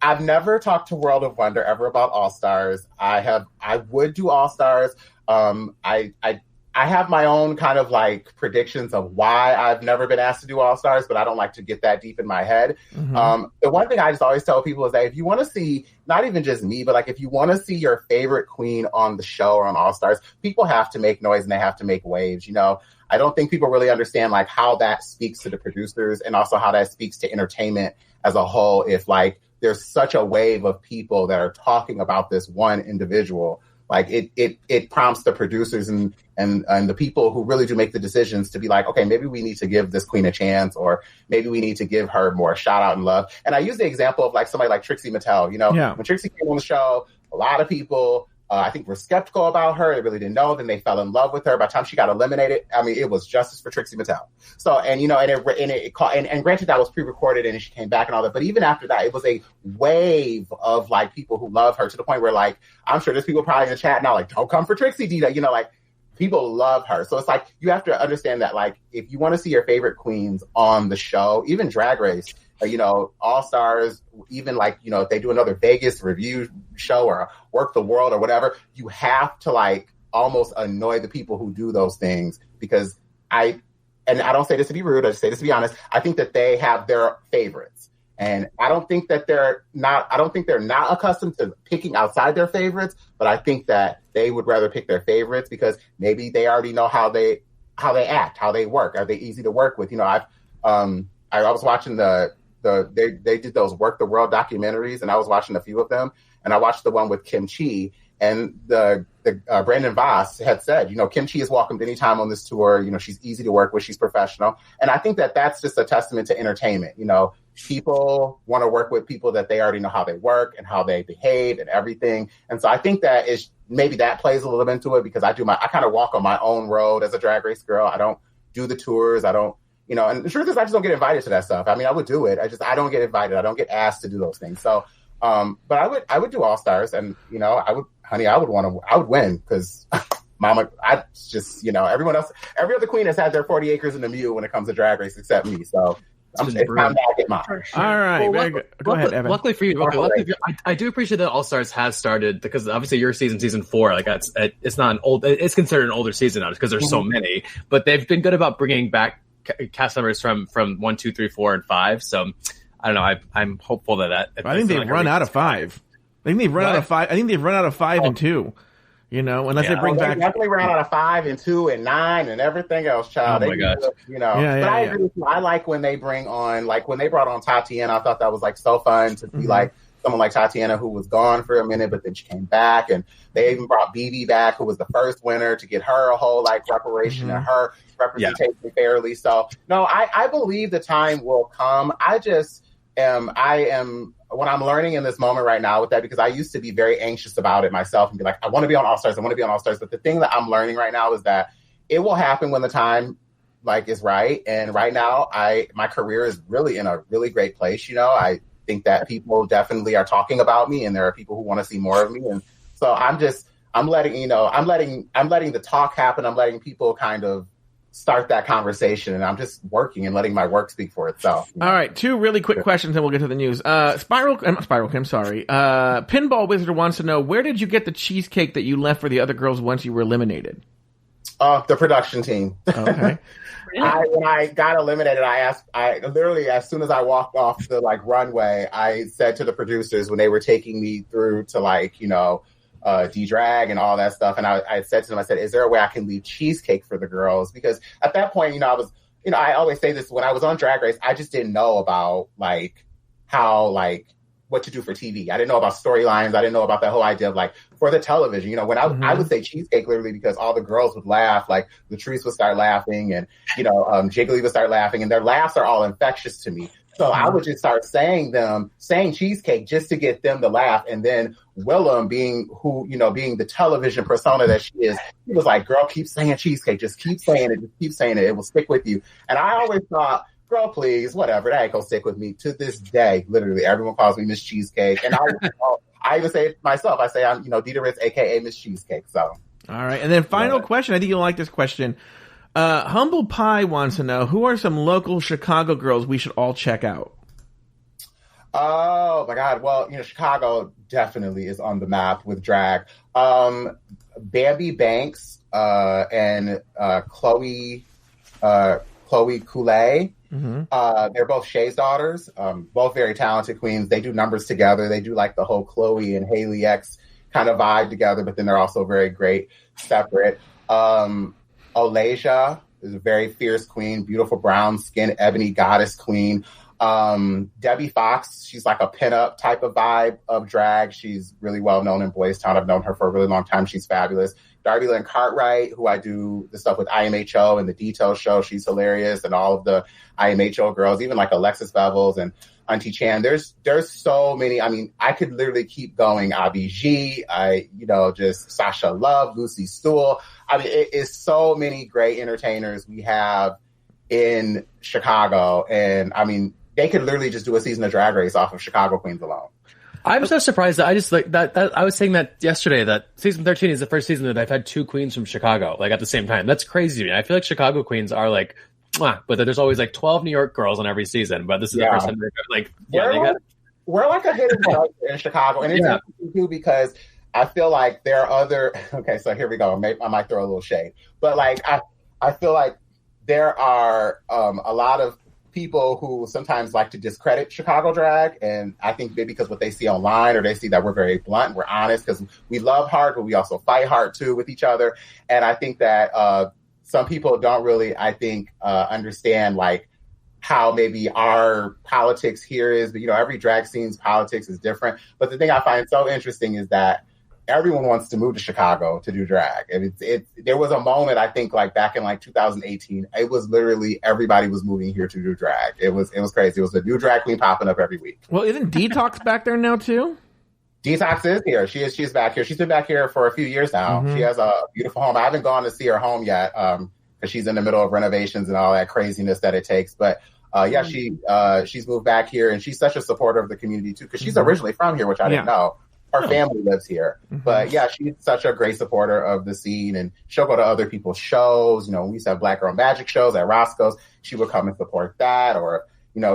I've never talked to World of Wonder ever about All Stars. I would do All Stars. I have my own kind of like predictions of why I've never been asked to do All Stars, but I don't like to get that deep in my head. Mm-hmm. The one thing I just always tell people is that if you want to see, not even just me, but like if you want to see your favorite queen on the show or on All Stars, people have to make noise and they have to make waves, I don't think people really understand like how that speaks to the producers and also how that speaks to entertainment as a whole. If like there's such a wave of people that are talking about this one individual, like it prompts the producers and the people who really do make the decisions to be like, okay, maybe we need to give this queen a chance, or maybe we need to give her more shout out and love. And I use the example of like somebody like Trixie Mattel, when Trixie came on the show, a lot of people, I think, were skeptical about her. They really didn't know. Then they fell in love with her. By the time she got eliminated, I mean, it was justice for Trixie Mattel. So, and granted, that was pre-recorded and she came back and all that. But even after that, it was a wave of like people who love her to the point where, like, I'm sure there's people probably in the chat now like, don't come for Trixie, Dida. You know, like, people love her. So it's like, you have to understand that, like, if you want to see your favorite queens on the show, even Drag Race, All Stars, even like, if they do another Vegas review show or Work the World or whatever, you have to like almost annoy the people who do those things, because I don't say this to be rude, I just say this to be honest, I think that they have their favorites. And I don't think they're not accustomed to picking outside their favorites, but I think that they would rather pick their favorites because maybe they already know how they act, how they work. Are they easy to work with? I was watching they did those Work the World documentaries, and I was watching a few of them, and I watched the one with Kim Chi, and the Brandon Voss had said, Kim Chi is welcomed anytime on this tour. She's easy to work with, she's professional, and I think that that's just a testament to entertainment. People want to work with people that they already know how they work and how they behave and everything, and so I think that maybe that plays a little bit into it, because I kind of walk on my own road as a Drag Race girl. I don't do the tours. I don't. And the truth is, I just don't get invited to that stuff. I mean, I would do it. I don't get invited. I don't get asked to do those things. So, but I would do All Stars, and I would win, because Mama, everyone else, every other queen has had their 40 acres in the mule when it comes to Drag Race, except me. So it's time to get mine. All right, very good. Go ahead, Evan. Luckily for you, I do appreciate that All Stars has started, because obviously your season 4, like it's not it's considered an older season now because there's so many, but they've been good about bringing back cast members from 1, 2, 3, 4, and 5. So I don't know. I'm hopeful that. I think they've run out of 5. I think they've run out of 5. I think they've run out of 5 and 2. Unless they bring back. Definitely ran out of 5 and 2 and 9 and everything else, child. Oh my gosh. But I agree with you. I like when they bring on, like when they brought on Tatiana. I thought that was like so fun to see like someone like Tatiana, who was gone for a minute, but then she came back, and they even brought BB back, who was the first winner, to get her a whole like reparation and her representation fairly. So no, I believe the time will come. I am what I'm learning in this moment right now with that, because I used to be very anxious about it myself and be like, I want to be on All Stars. But the thing that I'm learning right now is that it will happen when the time like is right. And right now, my career is really in a really great place. I think that people definitely are talking about me, and there are people who want to see more of me. And so I'm letting the talk happen. I'm letting people kind of start that conversation, and I'm just working and letting my work speak for itself. All right, 2 really quick questions, and we'll get to the news. Pinball Wizard wants to know, where did you get the cheesecake that you left for the other girls once you were eliminated? The production team. Okay. When I got eliminated, I literally, as soon as I walked off the like runway, I said to the producers when they were taking me through to like, D-Drag and all that stuff. And I said to them, I said, is there a way I can leave cheesecake for the girls? Because at that point, I was, I always say this, when I was on Drag Race, I just didn't know about like how, like, what to do for TV. I didn't know about storylines. I didn't know about that whole idea of like for the television, when I would say cheesecake literally because all the girls would laugh, like Latrice would start laughing and, Jiggly would start laughing, and their laughs are all infectious to me. So I would just start saying cheesecake just to get them to laugh. And then Willem being the television persona that she is, he was like, girl, keep saying cheesecake. Just keep saying it. Just keep saying it. It will stick with you. And I always thought, girl, please, whatever. That ain't gonna stick with me. To this day, literally, everyone calls me Miss Cheesecake. And I even say it myself. I say I'm, Dida Ritz, a.k.a. Miss Cheesecake. So. All right. And then final question. I think you'll like this question. Humble Pie wants to know, who are some local Chicago girls we should all check out? Oh my God. Well, Chicago definitely is on the map with drag. Bambi Banks, and Chloe Coulee. They're both Shay's daughters, both very talented queens. They do numbers together. They do like the whole Chloe and Haley X kind of vibe together, but then they're also very great separate. Olasia is a very fierce queen, beautiful brown skin, ebony goddess queen. Debbie Fox, she's like a pinup type of vibe of drag. She's really well known in Boys Town. I've known her for a really long time. She's fabulous. Darby Lynn Cartwright, who I do the stuff with IMHO and the Detail Show. She's hilarious. And all of the IMHO girls, even like Alexis Bevels and Auntie Chan. There's so many. I mean, I could literally keep going. Abby G, just Sasha Love, Lucy Stool. I mean, it is so many great entertainers we have in Chicago. And I mean, they could literally just do a season of Drag Race off of Chicago Queens alone. I'm so surprised that I just like that I was saying that yesterday, that season 13 is the first season that I've had 2 queens from Chicago, like at the same time. That's crazy to me. I feel like Chicago queens are like, but there's always like 12 New York girls on every season. But this is the first time they're like, we're like a hidden culture in Chicago. And it's interesting too, because I feel like there are other, okay, so here we go. I might throw a little shade, but like, I feel like there are a lot of people who sometimes like to discredit Chicago drag, and I think maybe because what they see online, or they see that we're very blunt, we're honest, because we love hard, but we also fight hard too with each other. And I think that some people don't really, understand like how maybe our politics here is. But every drag scene's politics is different. But the thing I find so interesting is that everyone wants to move to Chicago to do drag. And there was a moment, I think, like back in like 2018, it was literally everybody was moving here to do drag. It was crazy. It was a new drag queen popping up every week. Well, isn't Detox back there now too? Detox is here. She's back here. She's been back here for a few years now. Mm-hmm. She has a beautiful home. I haven't gone to see her home yet because she's in the middle of renovations and all that craziness that it takes. But she's moved back here, and she's such a supporter of the community too, because she's originally from here, which I didn't know. Her family lives here. Mm-hmm. But yeah, she's such a great supporter of the scene, and she'll go to other people's shows. We used to have Black Girl Magic shows at Roscoe's. She would come and support that, or,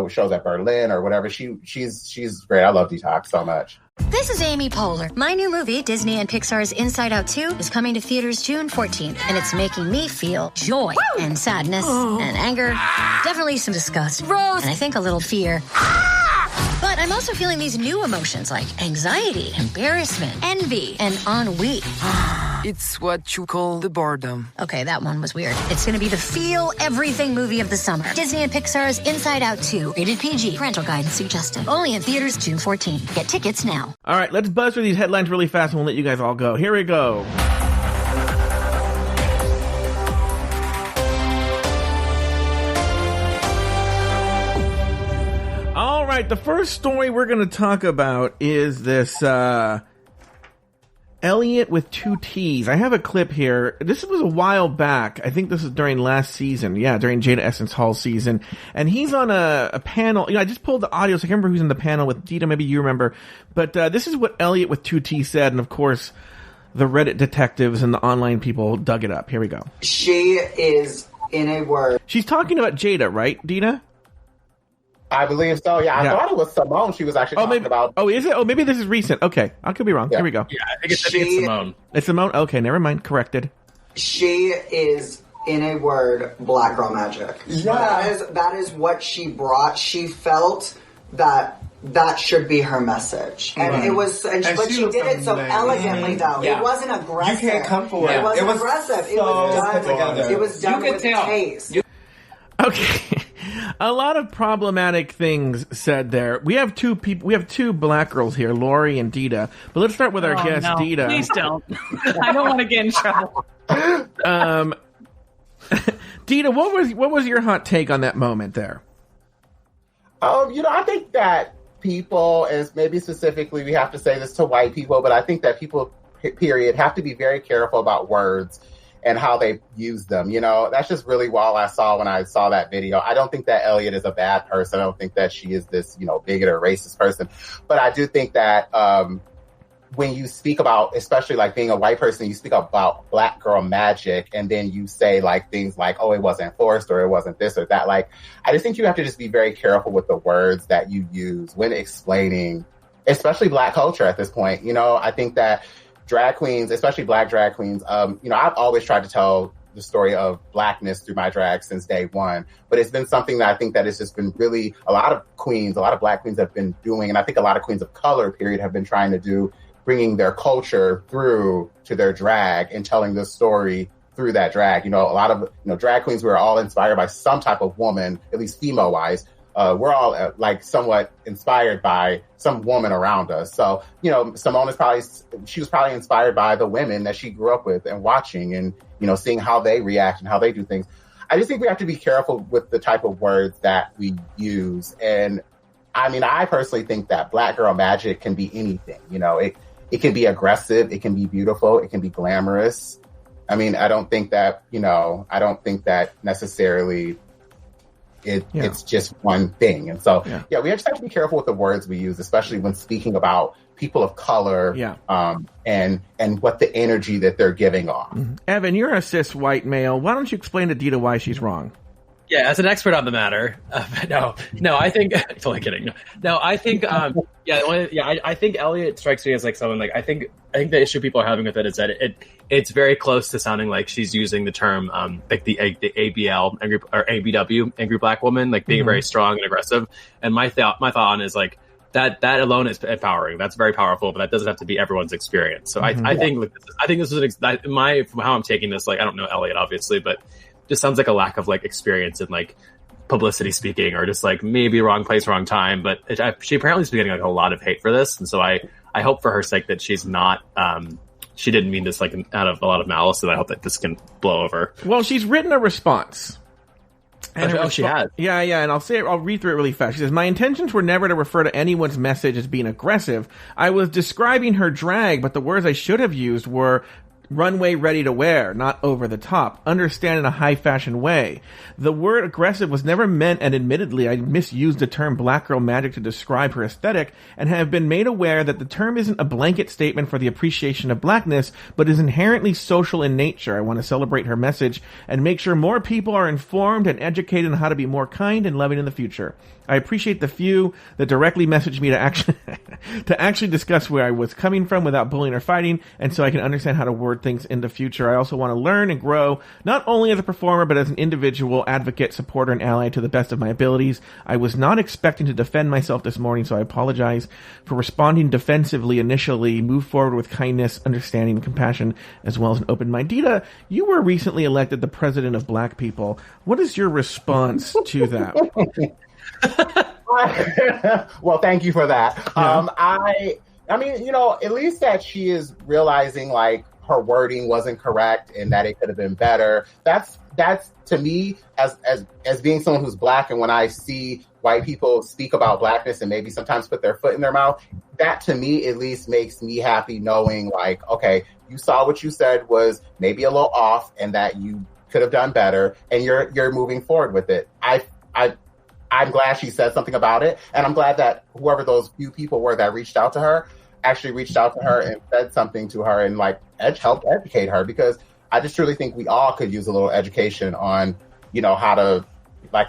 shows at Berlin or whatever. She's great. I love Detox so much. This is Amy Poehler. My new movie, Disney and Pixar's Inside Out 2, is coming to theaters June 14th, and it's making me feel joy and sadness and anger, definitely some disgust, and I think a little fear. But I'm also feeling these new emotions like anxiety, embarrassment, envy, and ennui. It's what you call the boredom. Okay, that one was weird. It's going to be the feel everything movie of the summer. Disney and Pixar's Inside Out 2. Rated PG. Parental guidance suggested. Only in theaters June 14th. Get tickets now. All right, let's buzz through these headlines really fast and we'll let you guys all go. Here we go. All right, the first story we're going to talk about is this Elliot with 2 T's. I have a clip here. This was a while back. I think this is during last season. Yeah, during Jada Essence Hall season. And he's on a panel. I just pulled the audio, so I can't remember who's in the panel with Dida. Maybe you remember. But this is what Elliot with 2 T's said. And, of course, the Reddit detectives and the online people dug it up. Here we go. She is, in a word. She's talking about Jada, right, Dida? I believe so. Yeah, I thought it was Simone she was actually talking about. Oh, is it? Oh, maybe this is recent. Okay, I could be wrong. Yeah. Here we go. Yeah, I think it's Simone. It's Simone? Okay, never mind. Corrected. She is, in a word, Black Girl Magic. Yeah. That is what she brought. She felt that should be her message. And it was, but she did it so elegantly, though. Yeah. It wasn't aggressive. You can't come for it. It wasn't aggressive. It was done with taste. Okay. A lot of problematic things said there. We have 2 people. We have 2 black girls here, Lori and Dida. But let's start with our guest, Dida. Please don't. I don't want to get in trouble. Dida, what was your hot take on that moment there? I think that people, and maybe specifically we have to say this to white people, but I think that people, period, have to be very careful about words and how they use them. That's just really all I saw when I saw that video. I don't think that Elliot is a bad person. I don't think that she is this, bigot or racist person. But I do think that when you speak about, especially like being a white person, you speak about Black girl magic, and then you say like things like, oh, it wasn't forced, or it wasn't this or that. Like, I just think you have to just be very careful with the words that you use when explaining, especially Black culture at this point. I think that drag queens, especially Black drag queens, I've always tried to tell the story of Blackness through my drag since day one. But it's been something that I think that it's just been really a lot of Black queens have been doing, and I think a lot of queens of color, period, have been trying to do, bringing their culture through to their drag and telling the story through that drag. A lot of, drag queens were all inspired by some type of woman, at least female-wise, we're all like somewhat inspired by some woman around us. So, you know, Simone she was probably inspired by the women that she grew up with and watching and, you know, seeing how they react and how they do things. I just think we have to be careful with the type of words that we use. And I mean, I personally think that Black girl magic can be anything. You know, it can be aggressive. It can be beautiful. It can be glamorous. I mean, I don't think that necessarily it's just one thing. And so, we just have to be careful with the words we use, especially when speaking about people of color, and what the energy that they're giving off. Mm-hmm. Evan, you're a cis white male. Why don't you explain to Dida why she's wrong? Yeah, as an expert on the matter, no, I think totally kidding. No, I think, I think Elliot strikes me as like someone like I think the issue people are having with it is that it's very close to sounding like she's using the term like the ABL or ABW, angry Black woman, like being very strong and aggressive. And my thought on is like that alone is empowering. That's very powerful, but that doesn't have to be everyone's experience. So I think this is from how I'm taking this. Like I don't know Elliot obviously, but just sounds like a lack of like experience in like publicity speaking, or just like maybe wrong place, wrong time. But she apparently is getting like a lot of hate for this, and so I hope for her sake that she's not. She didn't mean this like out of a lot of malice, and I hope that this can blow over. Well, she's written a response. And she has. Yeah, and I'll read through it really fast. She says, "My intentions were never to refer to anyone's message as being aggressive. I was describing her drag, but the words I should have used were runway ready to wear, not over the top. Understand in a high fashion way. The word aggressive was never meant, and admittedly I misused the term Black girl magic to describe her aesthetic, and have been made aware that the term isn't a blanket statement for the appreciation of blackness, but is inherently social in nature. I want to celebrate her message and make sure more people are informed and educated on how to be more kind and loving in the future. I appreciate the few that directly messaged me to actually discuss where I was coming from without bullying or fighting, and so I can understand how to word things in the future. I also want to learn and grow, not only as a performer, but as an individual, advocate, supporter, and ally to the best of my abilities. I was not expecting to defend myself this morning, so I apologize for responding defensively initially. Move forward with kindness, understanding, and compassion, as well as an open mind." Dida, you were recently elected the president of Black people. What is your response to that? Well, thank you for that. Yeah. I mean, you know, at least that she is realizing like her wording wasn't correct and that it could have been better. That's to me as being someone who's Black, and when I see white people speak about Blackness and maybe sometimes put their foot in their mouth, that to me at least makes me happy knowing like, okay, you saw what you said was maybe a little off and that you could have done better, and you're moving forward with it. I'm glad she said something about it, and I'm glad that whoever those few people were that reached out to her actually reached out to her and said something to her and like helped educate her, because I just truly think we all could use a little education on, you know, how to I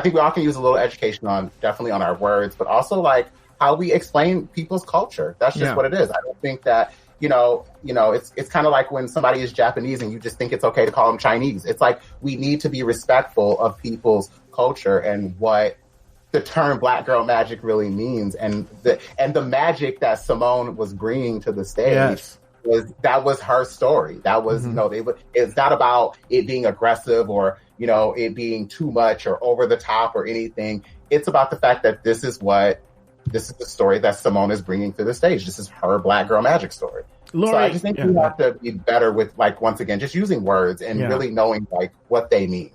think we all can use a little education on definitely on our words, but also like how we explain people's culture. That's just what it is. I don't think that, you know, it's kind of like when somebody is Japanese and you just think it's okay to call them Chinese. It's like we need to be respectful of people's culture and what the term Black girl magic really means, and the magic that Simone was bringing to the stage was her story. That was it's not about it being aggressive or, you know, it being too much or over the top or anything. It's about the fact that this is the story that Simone is bringing to the stage. This is her Black girl magic story. Lori, so I just think we have to be better with, like, once again, just using words and really knowing like what they mean.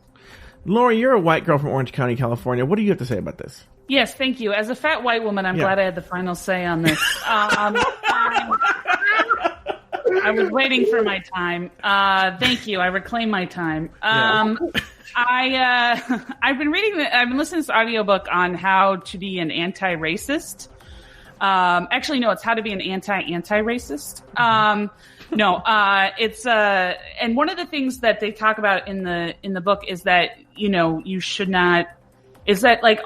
Lori, you're a white girl from Orange County, California. What do you have to say about this? Yes, thank you. As a fat white woman, I'm glad I had the final say on this. I was waiting for my time. Thank you. I reclaim my time. I've been listening to this audiobook on how to be an anti-racist. Actually, no, it's how to be an anti-racist. And one of the things that they talk about in the book is that, you know, you should not, is that like,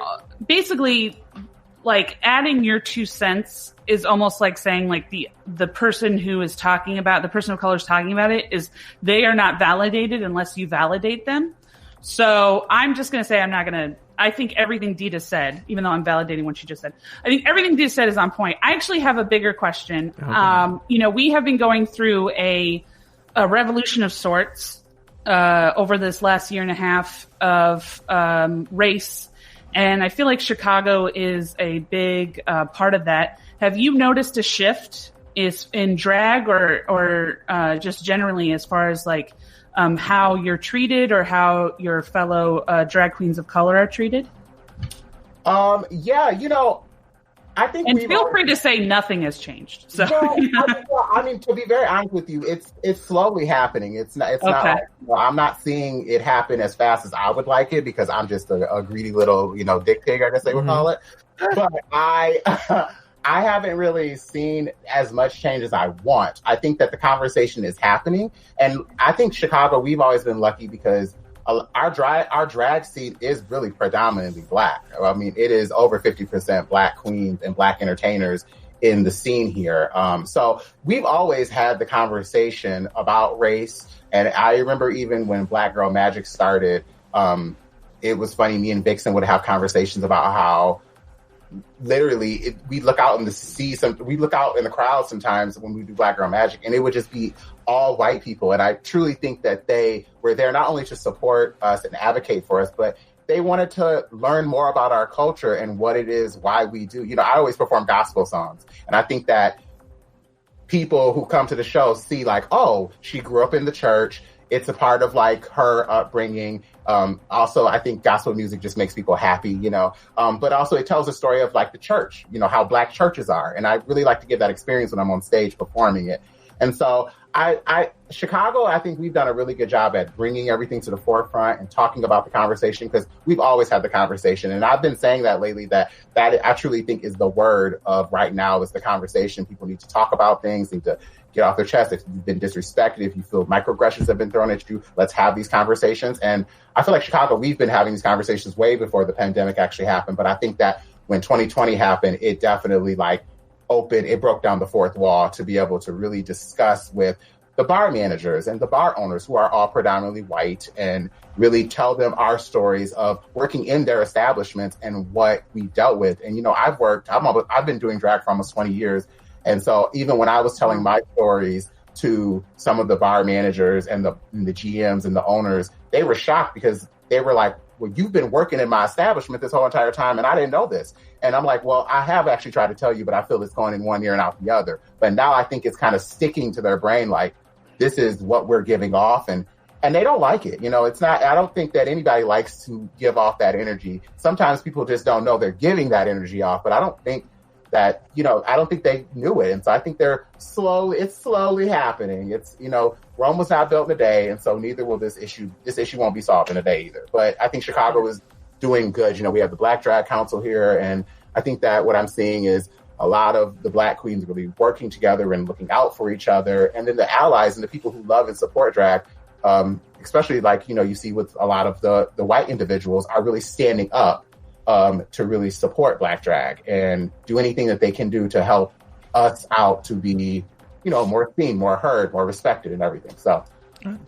basically like adding your 2 cents is almost like saying like the person who is talking about, the person of color is talking about it, is they are not validated unless you validate them. So I'm just going to say I think everything Dida said, even though I'm validating what she just said, I think everything Dida said is on point. I actually have a bigger question. Okay. You know, we have been going through a revolution of sorts over this last year and a half of race And I feel like Chicago is a big part of that. Have you noticed a shift in drag or just generally as far as like how you're treated or how your fellow drag queens of color are treated? Yeah, I think. And feel free to say nothing has changed. So, I mean, to be very honest with you, it's slowly happening. It's not. Like, I'm not seeing it happen as fast as I would like it because I'm just a greedy little, dick pig, I guess they would call it. But I haven't really seen as much change as I want. I think that the conversation is happening, and I think Chicago, we've always been lucky because our drag scene is really predominantly Black. I mean, it is over 50% Black queens and Black entertainers in the scene here. So we've always had the conversation about race. And I remember even when Black Girl Magic started, it was funny. Me and Vixen would have conversations about how literally we look out in the crowd sometimes when we do Black Girl Magic, and it would just be all white people. And I truly think that they were there not only to support us and advocate for us, but they wanted to learn more about our culture and what it is, why we do. I always perform gospel songs, and I think that people who come to the show see like, oh, she grew up in the church. It's a part of like her upbringing. Also, I think gospel music just makes people happy, but also it tells a story of like the church, how Black churches are. And I really like to give that experience when I'm on stage performing it. And so Chicago, I think we've done a really good job at bringing everything to the forefront and talking about the conversation because we've always had the conversation. And I've been saying that lately that I truly think is the word of right now is the conversation. People need to talk about things, need to get off their chest. If you've been disrespected, if you feel microaggressions have been thrown at you, let's have these conversations. And I feel like Chicago, we've been having these conversations way before the pandemic actually happened. But I think that when 2020 happened, it definitely it broke down the fourth wall to be able to really discuss with the bar managers and the bar owners who are all predominantly white and really tell them our stories of working in their establishments and what we dealt with. And, I've been doing drag for almost 20 years. And so even when I was telling my stories to some of the bar managers and the GMs and the owners, they were shocked because they were like, well, you've been working in my establishment this whole entire time and I didn't know this. And I'm like, well, I have actually tried to tell you, but I feel it's going in one ear and out the other. But now I think it's kind of sticking to their brain like, this is what we're giving off. And they don't like it. It's not, I don't think that anybody likes to give off that energy. Sometimes people just don't know they're giving that energy off, but I don't think that, I don't think they knew it. And so I think it's slowly happening. It's, Rome was not built in a day. And so neither will this issue won't be solved in a day either. But I think Chicago is doing good. We have the Black Drag Council here. And I think that what I'm seeing is a lot of the Black queens really working together and looking out for each other. And then the allies and the people who love and support drag, especially you see with a lot of the white individuals are really standing up to really support Black drag and do anything that they can do to help us out to be, more seen, more heard, more respected and everything. So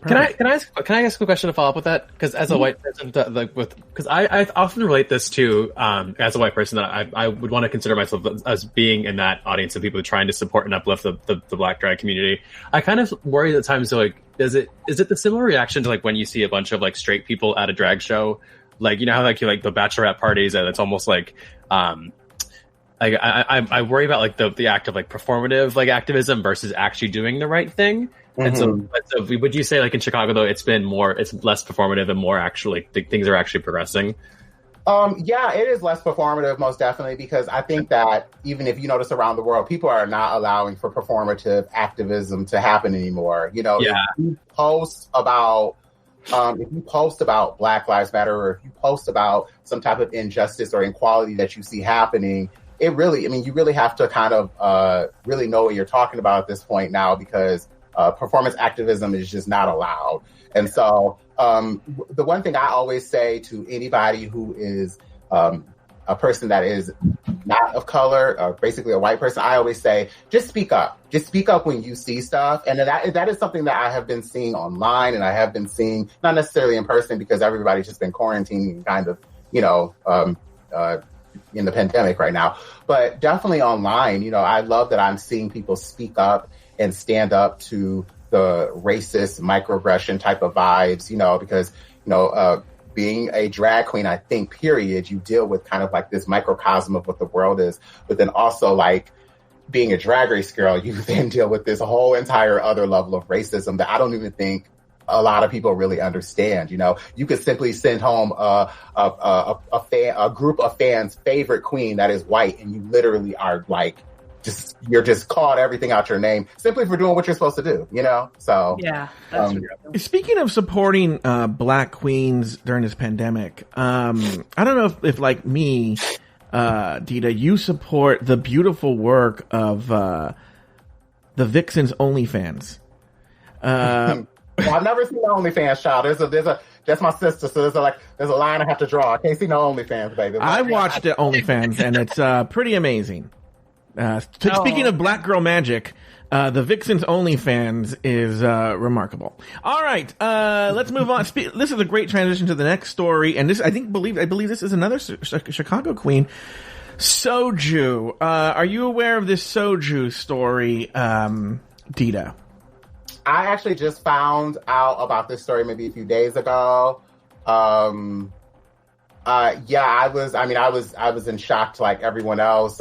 can I ask a question to follow up with that? Because as a white person, because I often relate this to as a white person that I would want to consider myself as being in that audience of people trying to support and uplift the Black drag community. I kind of worry at times is it the similar reaction to when you see a bunch of straight people at a drag show, how the bachelorette parties and it's almost I worry about the act of performative activism versus actually doing the right thing. And so would you say in Chicago though it's less performative and more actually things are actually progressing? Yeah, it is less performative, most definitely, because I think that even if you notice around the world, people are not allowing for performative activism to happen anymore. If you post about Black Lives Matter, or if you post about some type of injustice or inequality that you see happening, you really have to kind of really know what you're talking about at this point now, because performance activism is just not allowed. And so the one thing I always say to anybody who is a person that is not of color, basically a white person, I always say, just speak up. Just speak up when you see stuff. And that is something that I have been seeing online, and I have been seeing not necessarily in person because everybody's just been quarantining kind of, in the pandemic right now, but definitely online. I love that I'm seeing people speak up and stand up to the racist microaggression type of vibes, because, being a drag queen, I think, period, you deal with kind of like this microcosm of what the world is. But then also like being a Drag Race girl, you then deal with this whole entire other level of racism that I don't even think a lot of people really understand. You know, you could simply send home a group of fans' favorite queen that is white, and you literally are like, you're just called everything out your name simply for doing what you're supposed to do, you know? So yeah, that's true. Speaking of supporting Black queens during this pandemic, I don't know if like me, Dida, you support the beautiful work of the Vixens OnlyFans. Well, I've never seen the OnlyFans, child. That's my sister, so there's a line I have to draw. I can't see no OnlyFans, baby. I watched the OnlyFans, and it's pretty amazing. Speaking of Black Girl Magic, the Vixens OnlyFans is remarkable. All right, let's move on. This is a great transition to the next story, and I believe this is another Chicago queen, Soju. Are you aware of this Soju story, Dida? I actually just found out about this story maybe a few days ago. I was in shock like everyone else.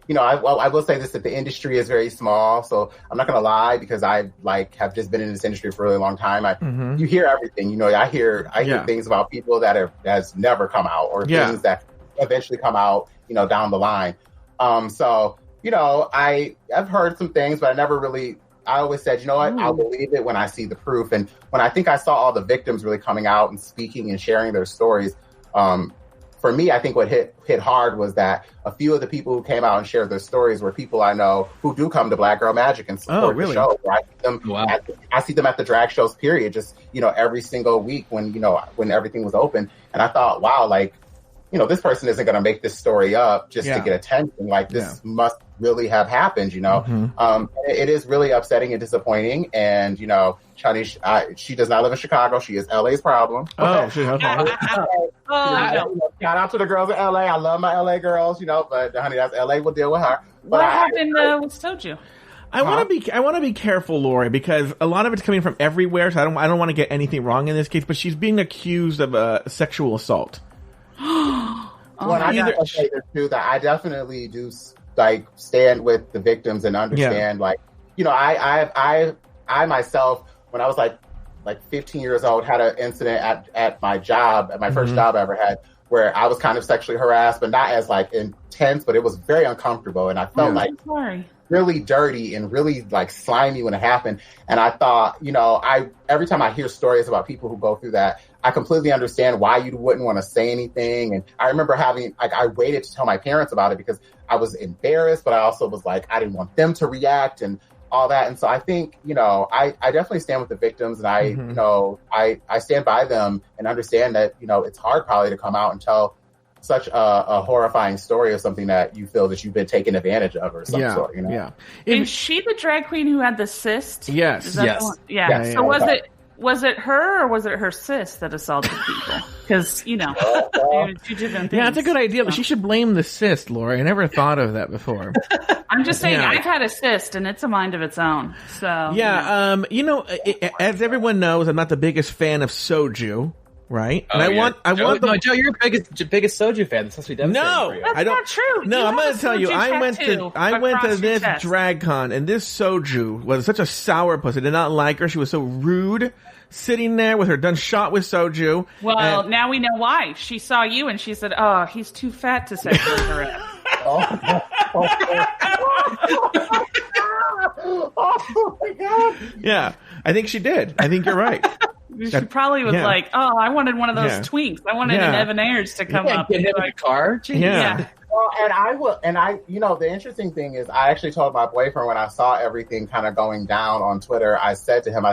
You know, I will say this, that the industry is very small, so I'm not going to lie, because I have just been in this industry for a really long time. You hear everything, you know, I hear things about people that has never come out, or things that eventually come out, you know, down the line. So, you know, I've heard some things, but I always said, you know what, I'll believe it when I see the proof. And when I think I saw all the victims really coming out and speaking and sharing their stories, for me, I think what hit hard was that a few of the people who came out and shared their stories were people I know who do come to Black Girl Magic and support the show. I see them at the drag shows, period, just, you know, every single week when everything was open. And I thought, wow, like, you know, this person isn't going to make this story up just to get attention. Like, this must really have happened, you know? It is really upsetting and disappointing. And, you know, Chani, she does not live in Chicago. She is LA's problem. Shout out to the girls in LA. I love my LA girls, you know, but honey, that's LA. We'll deal with her. What happened with Soju? I want to be careful, Lori, because a lot of it's coming from everywhere. So I don't want to get anything wrong in this case, but she's being accused of sexual assault. Well, I gotta say this too, that I definitely do like stand with the victims and understand, like, you know, I myself, when I was like 15 years old, had an incident at my job, at my first job I ever had, where I was kind of sexually harassed, but not as like intense, but it was very uncomfortable, and I felt really dirty and really like slimy when it happened. And I thought, you know, every time I hear stories about people who go through that, I completely understand why you wouldn't want to say anything. And I remember I waited to tell my parents about it because I was embarrassed, but I also was like, I didn't want them to react and all that. And so I think, you know, I definitely stand with the victims, and you know, I stand by them and understand that, you know, it's hard probably to come out and tell such a horrifying story of something that you feel that you've been taken advantage of or some sort, you know? Is she the drag queen who had the cyst? Yes. So was it her, or was it her cyst that assaulted people? Because, you know, two different things. Yeah, that's a good idea, but she should blame the cyst, Laura. I never thought of that before. I'm just saying, I've had a cyst, and it's a mind of its own. So you know, as everyone knows, I'm not the biggest fan of Soju. Right, and Joe, you're the biggest Soju fan. This must be devastating for you. That's not true. No, I'm going to tell you. I went to this drag con, and this Soju was such a sourpuss. I did not like her. She was so rude, sitting there with her done shot with Soju. Well, now we know why. She saw you, and she said, "Oh, he's too fat to sexually harass." Oh my God! Yeah, I think she did. I think you're right. She probably was like, "Oh, I wanted one of those twinks. I wanted an Evan Ayers to come up and get him in a car." Yeah. Well, you know, the interesting thing is, I actually told my boyfriend when I saw everything kind of going down on Twitter. I said to him,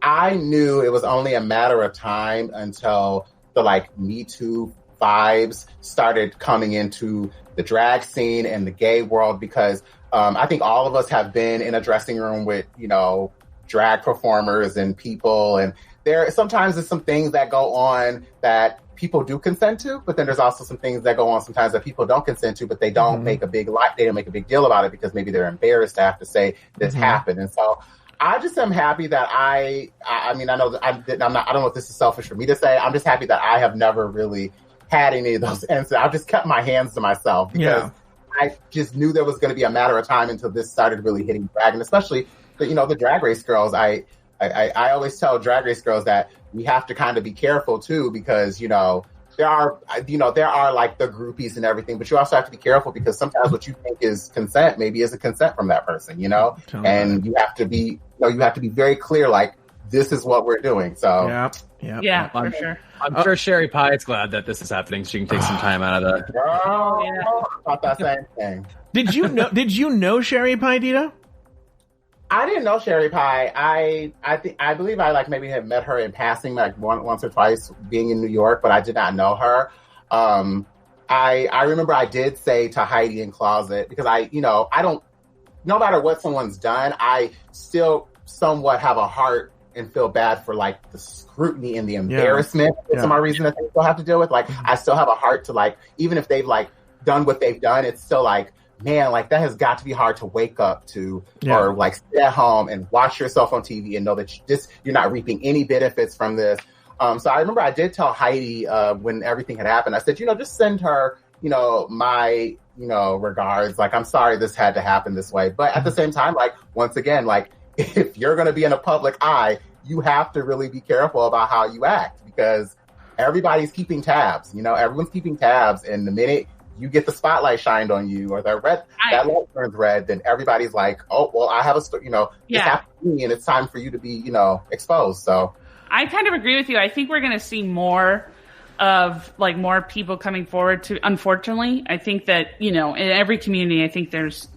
I knew it was only a matter of time until the like Me Too vibes started coming into the drag scene and the gay world, because I think all of us have been in a dressing room with, you know, drag performers and people, and there sometimes there's some things that go on that people do consent to, but then there's also some things that go on sometimes that people don't consent to, but they don't make a big deal about it because maybe they're embarrassed to have to say this happened. And so I just am happy that I mean, I know that I don't know if this is selfish for me to say. I'm just happy that I have never really had any of those incidents. I've just kept my hands to myself because I just knew there was going to be a matter of time until this started really hitting drag, and especially the Drag Race girls. I always tell Drag Race girls that we have to kind of be careful too, because there are like the groupies and everything, but you also have to be careful because sometimes what you think is consent maybe isn't consent from that person, and you have to be very clear, like, this is what we're doing. So yeah, for sure. I'm sure Sherry Pie is glad that this is happening. She can take some time out of the. I thought that same thing. Did you know Sherry Pie, Dida? I didn't know Sherry Pie. I believe I maybe had met her in passing once or twice being in New York, but I did not know her. I remember I did say to Heidi in Closet, because I don't, no matter what someone's done, I still somewhat have a heart and feel bad for the scrutiny and the embarrassment that some reason that they still have to deal with. I still have a heart to even if they've done what they've done, it's still man, that has got to be hard to wake up to, or sit at home and watch yourself on TV and know that you're not reaping any benefits from this. So I remember I did tell Heidi when everything had happened, I said, just send her, my, regards. I'm sorry this had to happen this way. But at the same time, once again, if you're going to be in a public eye, you have to really be careful about how you act, because everybody's keeping tabs. Everyone's keeping tabs, and the minute you get the spotlight shined on you, or that light turns red, then everybody's like, oh, well, I have a story, this happened to me, and it's time for you to be, exposed. So I kind of agree with you. I think we're going to see more of more people coming forward to, unfortunately. I think that, in every community, I think there's,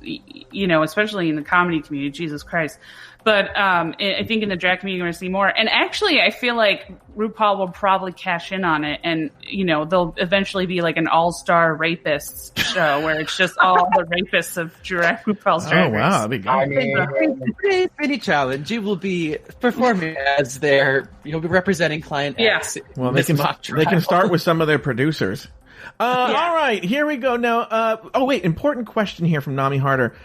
especially in the comedy community, Jesus Christ. But I think in the drag community, we're going to see more. And actually, I feel like RuPaul will probably cash in on it. And, they'll eventually be an all-star rapists show where it's just all the rapists of RuPaul's Drag Race. Oh, wow. That'd be good. Any challenge, you will be performing as you'll be representing client X. Well, they can start with some of their producers. All right, here we go. Now, important question here from Nami Harder.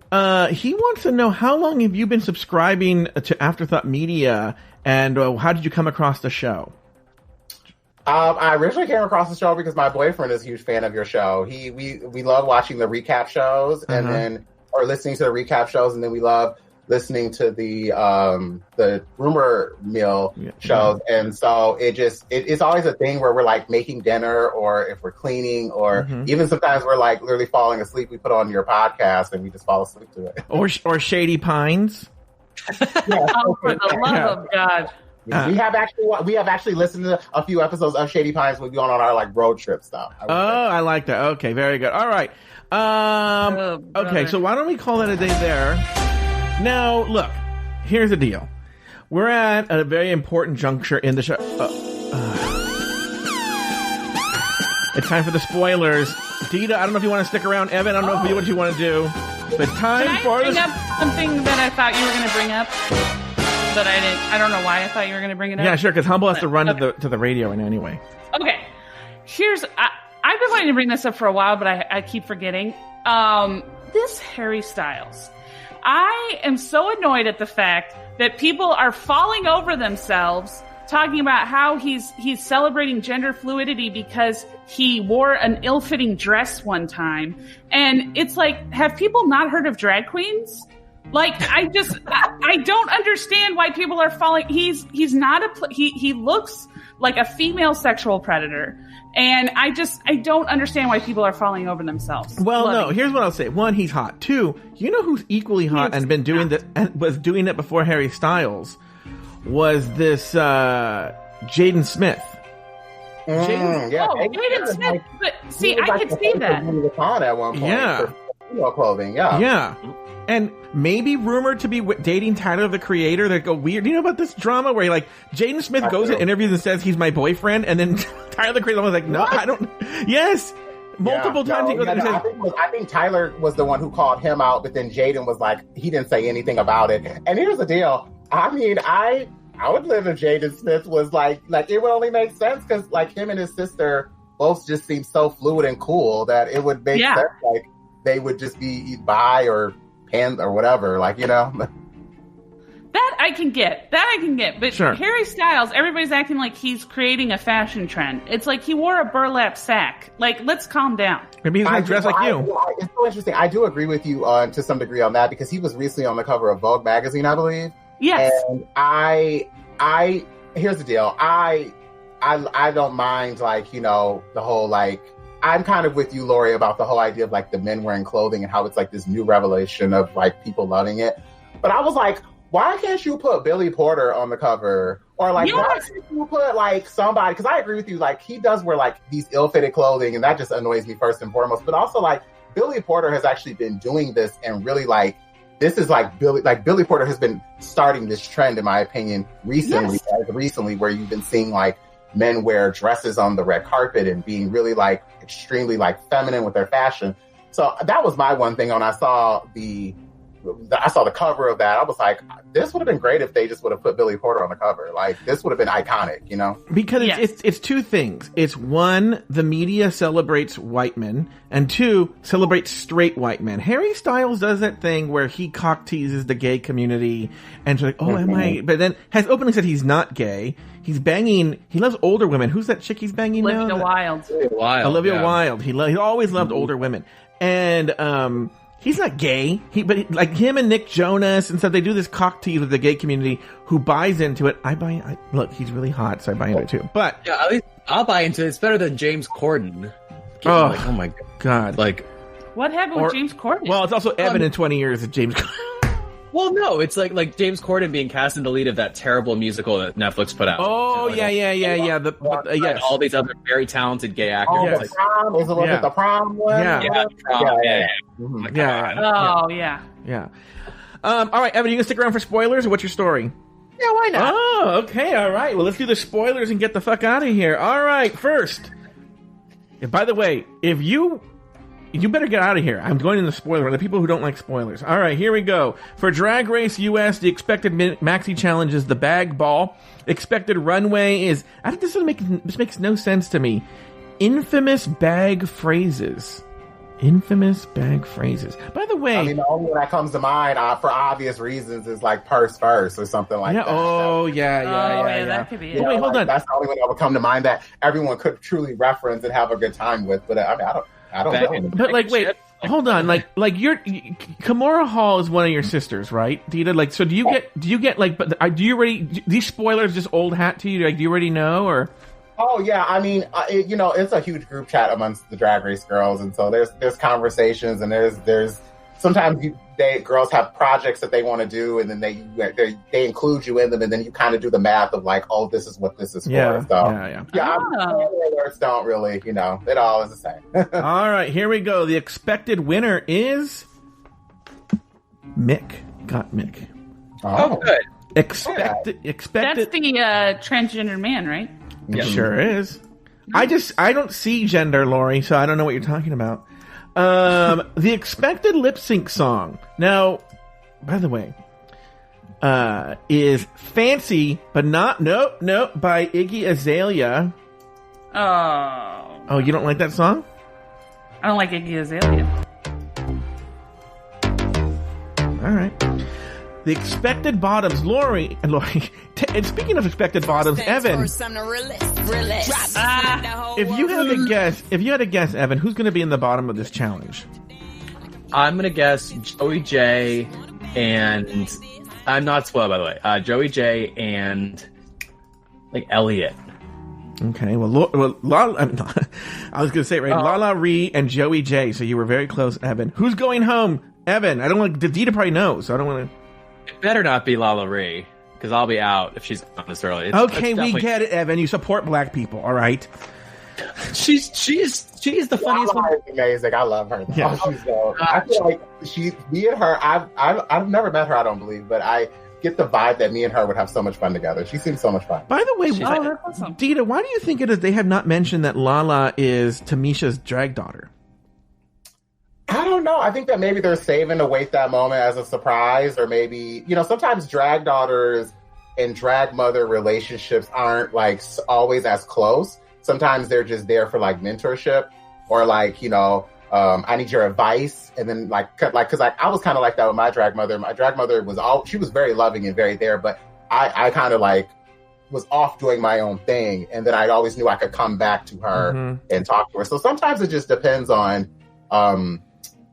He wants to know, how long have you been subscribing to Afterthought Media, and how did you come across the show? I originally came across the show because my boyfriend is a huge fan of your show. We love watching the recap shows or listening to the recap shows, and then we love listening to the rumor mill shows. And so it's always a thing where we're making dinner, or if we're cleaning, or even sometimes we're literally falling asleep. We put on your podcast and we just fall asleep to it. Or Shady Pines. Oh, for the love of God. We have actually listened to a few episodes of Shady Pines when we go on our road trip stuff. I like that. Okay, very good. All right. Okay, so why don't we call that a day there? Now, look, here's the deal. We're at a very important juncture in the show. It's time for the spoilers. Dida, I don't know if you want to stick around. Evan, I don't know what you want to do. But time for Can I bring up something that I thought you were going to bring up? But I didn't. I don't know why I thought you were going to bring it up. Yeah, sure, because Humble has to run to the radio anyway. Okay. I've been wanting to bring this up for a while, but I keep forgetting. This Harry Styles. I am so annoyed at the fact that people are falling over themselves talking about how he's celebrating gender fluidity because he wore an ill-fitting dress one time. And it's have people not heard of drag queens? I don't understand why people are falling. He's not he looks like a female sexual predator. And I don't understand why people are falling over themselves. Well, no, here's what I'll say. One, he's hot. Two, you know who's equally hot and been doing was doing it before Harry Styles was this Jaden Smith. Jaden Smith. But see, I could see that. He was on at one point for clothing, Yeah. And maybe rumored to be dating Tyler, the Creator. That go weird. Do you know about this drama where Jaden Smith goes in interviews and says he's my boyfriend, and then Tyler, the Creator, was like, no, I don't. Yes, multiple times. I think Tyler was the one who called him out, but then Jaden was like, he didn't say anything about it. And here's the deal. I mean, I would live if Jaden Smith was like it would only make sense because him and his sister both just seem so fluid and cool that it would make sense. They would just be bi or pants or whatever, I can get. But sure. Harry Styles, everybody's acting like he's creating a fashion trend. It's like he wore a burlap sack. Like, let's calm down. Maybe he's going to dress like you. It's so interesting. I do agree with you to some degree on that because he was recently on the cover of Vogue magazine, I believe. Yes. And here's the deal. I don't mind, like, you know, the whole, like, I'm kind of with you, Lori, about the whole idea of, like, the men wearing clothing and how it's, like, this new revelation of, like, people loving it. But I was like, why can't you put Billy Porter on the cover? Or, like, why can't you put, like, somebody? Because I agree with you. Like, he does wear, like, these ill-fitted clothing, and that just annoys me first and foremost. But also, like, Billy Porter has actually been doing this and really, like, this is like Billy Porter has been starting this trend, in my opinion, recently, where you've been seeing, like, men wear dresses on the red carpet and being really, like, extremely, like, feminine with their fashion. So that was my one thing when I saw the cover of that. I was like, this would have been great if they just would have put Billy Porter on the cover. Like, this would have been iconic, you know? Because it's two things. It's one, the media celebrates white men, and two, celebrates straight white men. Harry Styles does that thing where he cock teases the gay community, and she's like, oh, am I? But then has openly said he's not gay. He's banging, he loves older women. Who's that chick he's banging now? Olivia Wilde. He always loved older women. And, he's not gay. But like him and Nick Jonas and stuff, they do this cock tease with the gay community who buys into it. Look, he's really hot, so I buy into it too. But yeah, at least I'll buy into it. It's better than James Corden. Oh my god! Like, what happened with James Corden? Well, it's also Evan in 20 years of James Corden. Well, no, it's like James Corden being cast in the lead of that terrible musical that Netflix put out. Oh, yeah. Yes. All these other very talented gay actors. Oh, the prom? Is it the prom one? Yeah. Yeah. All right, Evan, you gonna stick around for spoilers, or what's your story? Yeah, why not? Oh, okay, all right. Well, let's do the spoilers and get the fuck out of here. All right, first. By the way, if you better get out of here. I'm going in the spoiler. The people who don't like spoilers. All right, here we go. For Drag Race US, the expected maxi challenge is the bag ball. Expected runway is, I think this makes no sense to me. Infamous bag phrases. Infamous bag phrases. By the way, I mean, the only one that comes to mind for obvious reasons is like purse first or something like that. Oh, yeah. That could be it. Wait, hold on. That's the only one that would come to mind that everyone could truly reference and have a good time with. But I mean, I don't know. But like, wait, hold on. Like Kimora Hall is one of your sisters, right, Dida? Like, so do you get like? But do you already? These spoilers just old hat to you? Like, do you already know or? Oh yeah, I mean, it's a huge group chat amongst the Drag Race girls, and so there's conversations, and there's sometimes girls have projects that they want to do, and then they include you in them, and then you kind of do the math of like, oh, this is what this is for. Yeah. Alerts don't really, it all is the same. All right, here we go. The expected winner is Mick. Got Mick. Oh, good. Expected. That's the transgender man, right? It sure is. I don't see gender, Lori, so I don't know what you're talking about. The expected lip sync song. Now, by the way, is Fancy, but not, nope, by Iggy Azalea. Oh, you don't like that song? I don't like Iggy Azalea. All right. The expected bottoms, Lori, and speaking of expected bottoms, Evan. If you had to guess, Evan, who's going to be in the bottom of this challenge? I'm going to guess Joey J and I'm not spoiled, by the way. Joey J and like Elliot. Okay, well, I was going to say it right. Lala Ree and Joey J. So you were very close, Evan. Who's going home, Evan? I don't want. Dida probably knows, so I don't want to. It better not be Lala Ree, because I'll be out if she's on this early. Okay, we get it, Evan. You support black people, all right? She is the funniest one. Is amazing. I love her. Yeah. I feel like me and her. I've never met her. I don't believe, but I get the vibe that me and her would have so much fun together. She seems so much fun. By the way, that's awesome. Dida, why do you think it is they have not mentioned that Lala is Tamisha's drag daughter? I don't know. I think that maybe they're saving to wait that moment as a surprise, or maybe, sometimes drag daughters and drag mother relationships aren't always as close. Sometimes they're just there for mentorship or I need your advice. And then cause I was kind of like that with my drag mother. My drag mother she was very loving and very there, but I kind of like was off doing my own thing. And then I always knew I could come back to her and talk to her. So sometimes it just depends on,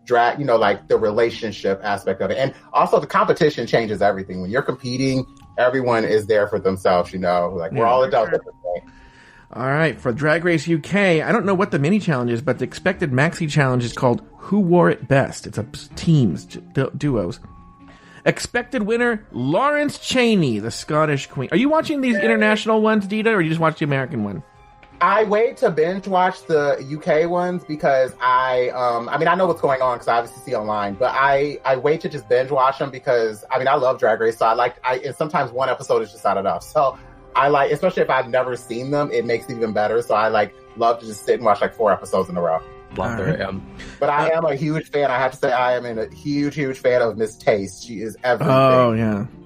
drag, like the relationship aspect of it. And also the competition changes everything. When you're competing, everyone is there for themselves, we're all adults at this point. All right, for Drag Race UK, I don't know what the mini challenge is, but the expected maxi challenge is called Who Wore It Best. It's a teams, duos. Expected winner, Lawrence Chaney, the Scottish queen. Are you watching these international ones, Dida, or you just watch the American one? I wait to binge watch the UK ones because I know what's going on because I obviously see online, but I wait to just binge watch them because, I love Drag Race, so and sometimes one episode is just not enough. So I especially if I've never seen them, it makes it even better. So I love to just sit and watch 4 episodes in a row. Love her. But I am a huge fan. I have to say, I am a huge, huge fan of Miss Taste. She is everything. Oh,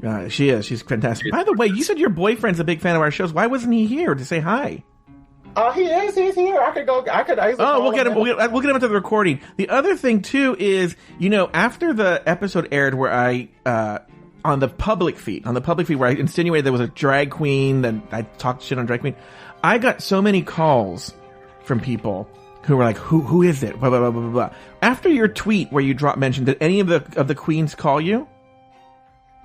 yeah. She is. She's fantastic. By the way, you said your boyfriend's a big fan of our shows. Why wasn't he here to say hi? Oh, he is. He's here. I could go. We'll get him. We'll get him into the recording. The other thing too is, after the episode aired where I on the public feed where I insinuated there was a drag queen, then I talked shit on drag queen. I got so many calls from people who were like, "Who is it?" Blah blah blah blah blah. After your tweet where you mentioned, did any of the queens call you?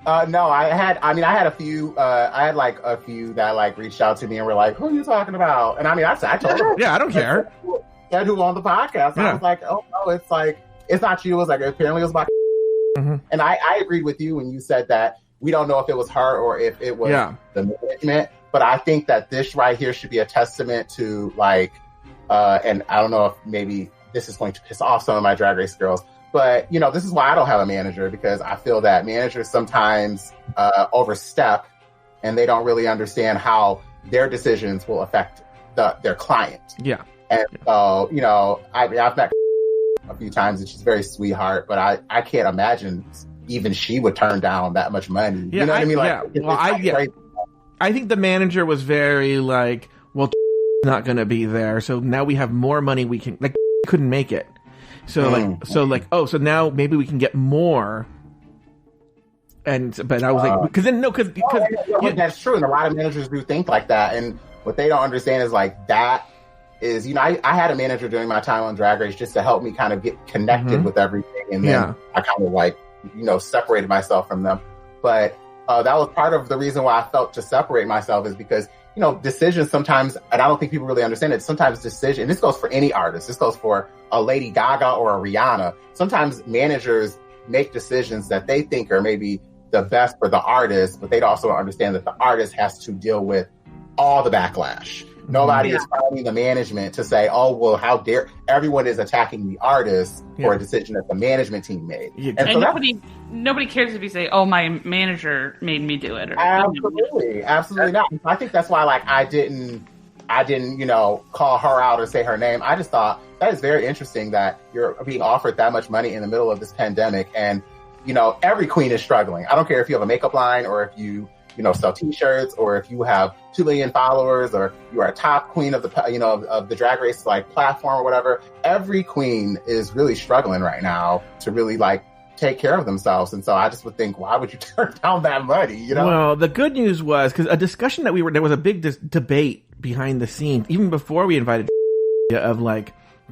No, I had a few. I had a few that reached out to me and were like, "Who are you talking about?" And I told them. Yeah, I don't care. Said who on the podcast. Yeah. I was like, "Oh no, it's not you." It was apparently it was my. Mm-hmm. And I agreed with you when you said that we don't know if it was her or if it was the management. But I think that this right here should be a testament to and I don't know if maybe this is going to piss off some of my Drag Race girls. But, this is why I don't have a manager, because I feel that managers sometimes overstep and they don't really understand how their decisions will affect their client. Yeah. And so, I've met a few times and she's a very sweetheart, but I can't imagine even she would turn down that much money. Yeah, you know what I mean? I think the manager was very not going to be there. So now we have more money. We can, couldn't make it. So so now maybe we can get more. But I was because that's true, and a lot of managers do think like that. And what they don't understand is that is I had a manager during my time on Drag Race just to help me kind of get connected with everything, and then I kind of separated myself from them. But that was part of the reason why I felt to separate myself is because decisions sometimes, and I don't think people really understand it, sometimes decision, and this goes for any artist, this goes for a Lady Gaga or a Rihanna, sometimes managers make decisions that they think are maybe the best for the artist, but they also don't understand that the artist has to deal with all the backlash. Nobody is fighting the management to say, oh, well, how dare everyone is attacking the artist for a decision that the management team made. Yeah. And so nobody cares if you say, oh, my manager made me do it. Absolutely not. I think that's why I didn't call her out or say her name. I just thought that is very interesting that you're being offered that much money in the middle of this pandemic. And, every queen is struggling. I don't care if you have a makeup line or if you sell T-shirts, or if you have 2 million followers, or you are a top queen of the, of the Drag Race platform or whatever. Every queen is really struggling right now to really take care of themselves. And so I just would think, why would you turn down that money? Well, the good news was because a discussion that there was a big debate behind the scenes, even before we invited of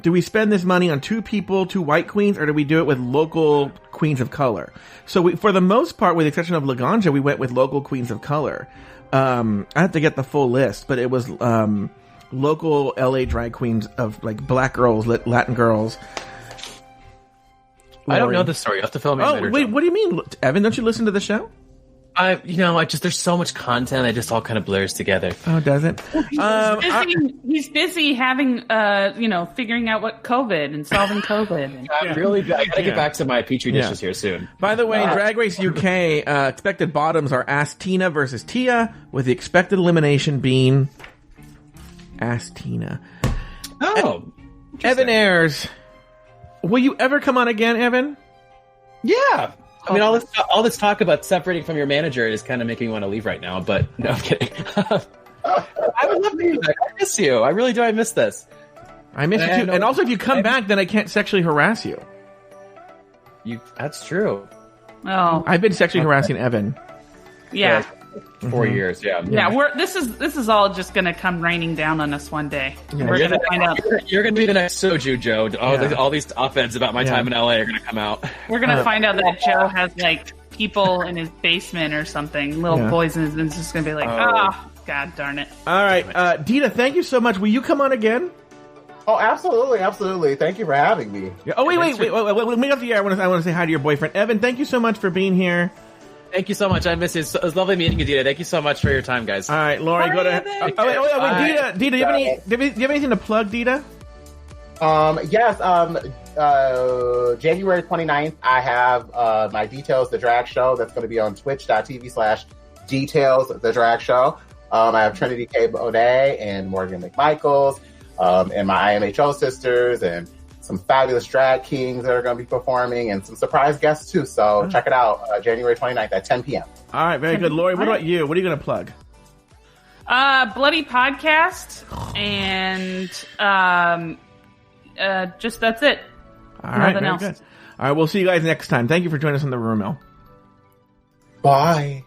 do we spend this money on 2 white queens, or do we do it with local queens of color? So for the most part, with the exception of Laganja, we went with local queens of color. I have to get the full list, but it was local LA drag queens of Black girls, Latin girls. I don't know the story. You have to fill me in later. Wait, what do you mean, Evan? Don't you listen to the show? There's so much content. It just all kind of blurs together. Oh, does it? He's busy having, figuring out what COVID and solving COVID. I gotta get back to my Petri dishes here soon. By the way, in Drag Race UK, expected bottoms are Ask Tina versus Tia, with the expected elimination being Ask Tina. Oh, Evan Ayers. Will you ever come on again, Evan? Yeah. I mean, all this talk about separating from your manager is kind of making me want to leave right now, but no, I'm kidding. I would love to be back. I miss you. I really do. I miss this. I miss you too. And also, if you come back, then I can't sexually harass you. That's true. Oh, I've been sexually harassing Evan. Yeah. 4 years, yeah. Yeah, this is all just gonna come raining down on us one day. Yeah. We're gonna find out. You're gonna be the next Soju, Joe. All these op-eds about my time in LA are gonna come out. We're gonna find out that Joe has like people in his basement or something, little boys, and it's just gonna be like, god darn it. All right, Dida, thank you so much. Will you come on again? Oh, absolutely. Thank you for having me. Yeah. Oh, wait. Let me get off the air. I want to say hi to your boyfriend, Evan. Thank you so much for being here. Thank you so much. I miss you. It was lovely meeting you, Dida. Thank you so much for your time, guys. All right, Lori, go to. Dida, do you have anything to plug, Dida? Yes. January 29th, I have my Details the Drag Show. That's going to be on twitch.tv/Details the Drag Show. I have Trinity K. Bonet and Morgan McMichaels, and my IMHO sisters, and some fabulous drag kings that are going to be performing, and some surprise guests too. So check it out, January 29th at 10 p.m. All right, very good. Lori, what about you? What are you going to plug? Bloody Podcast, and just that's it. All right, Nothing very else. good. All right, we'll see you guys next time. Thank you for joining us on the Rumor Mill. Bye.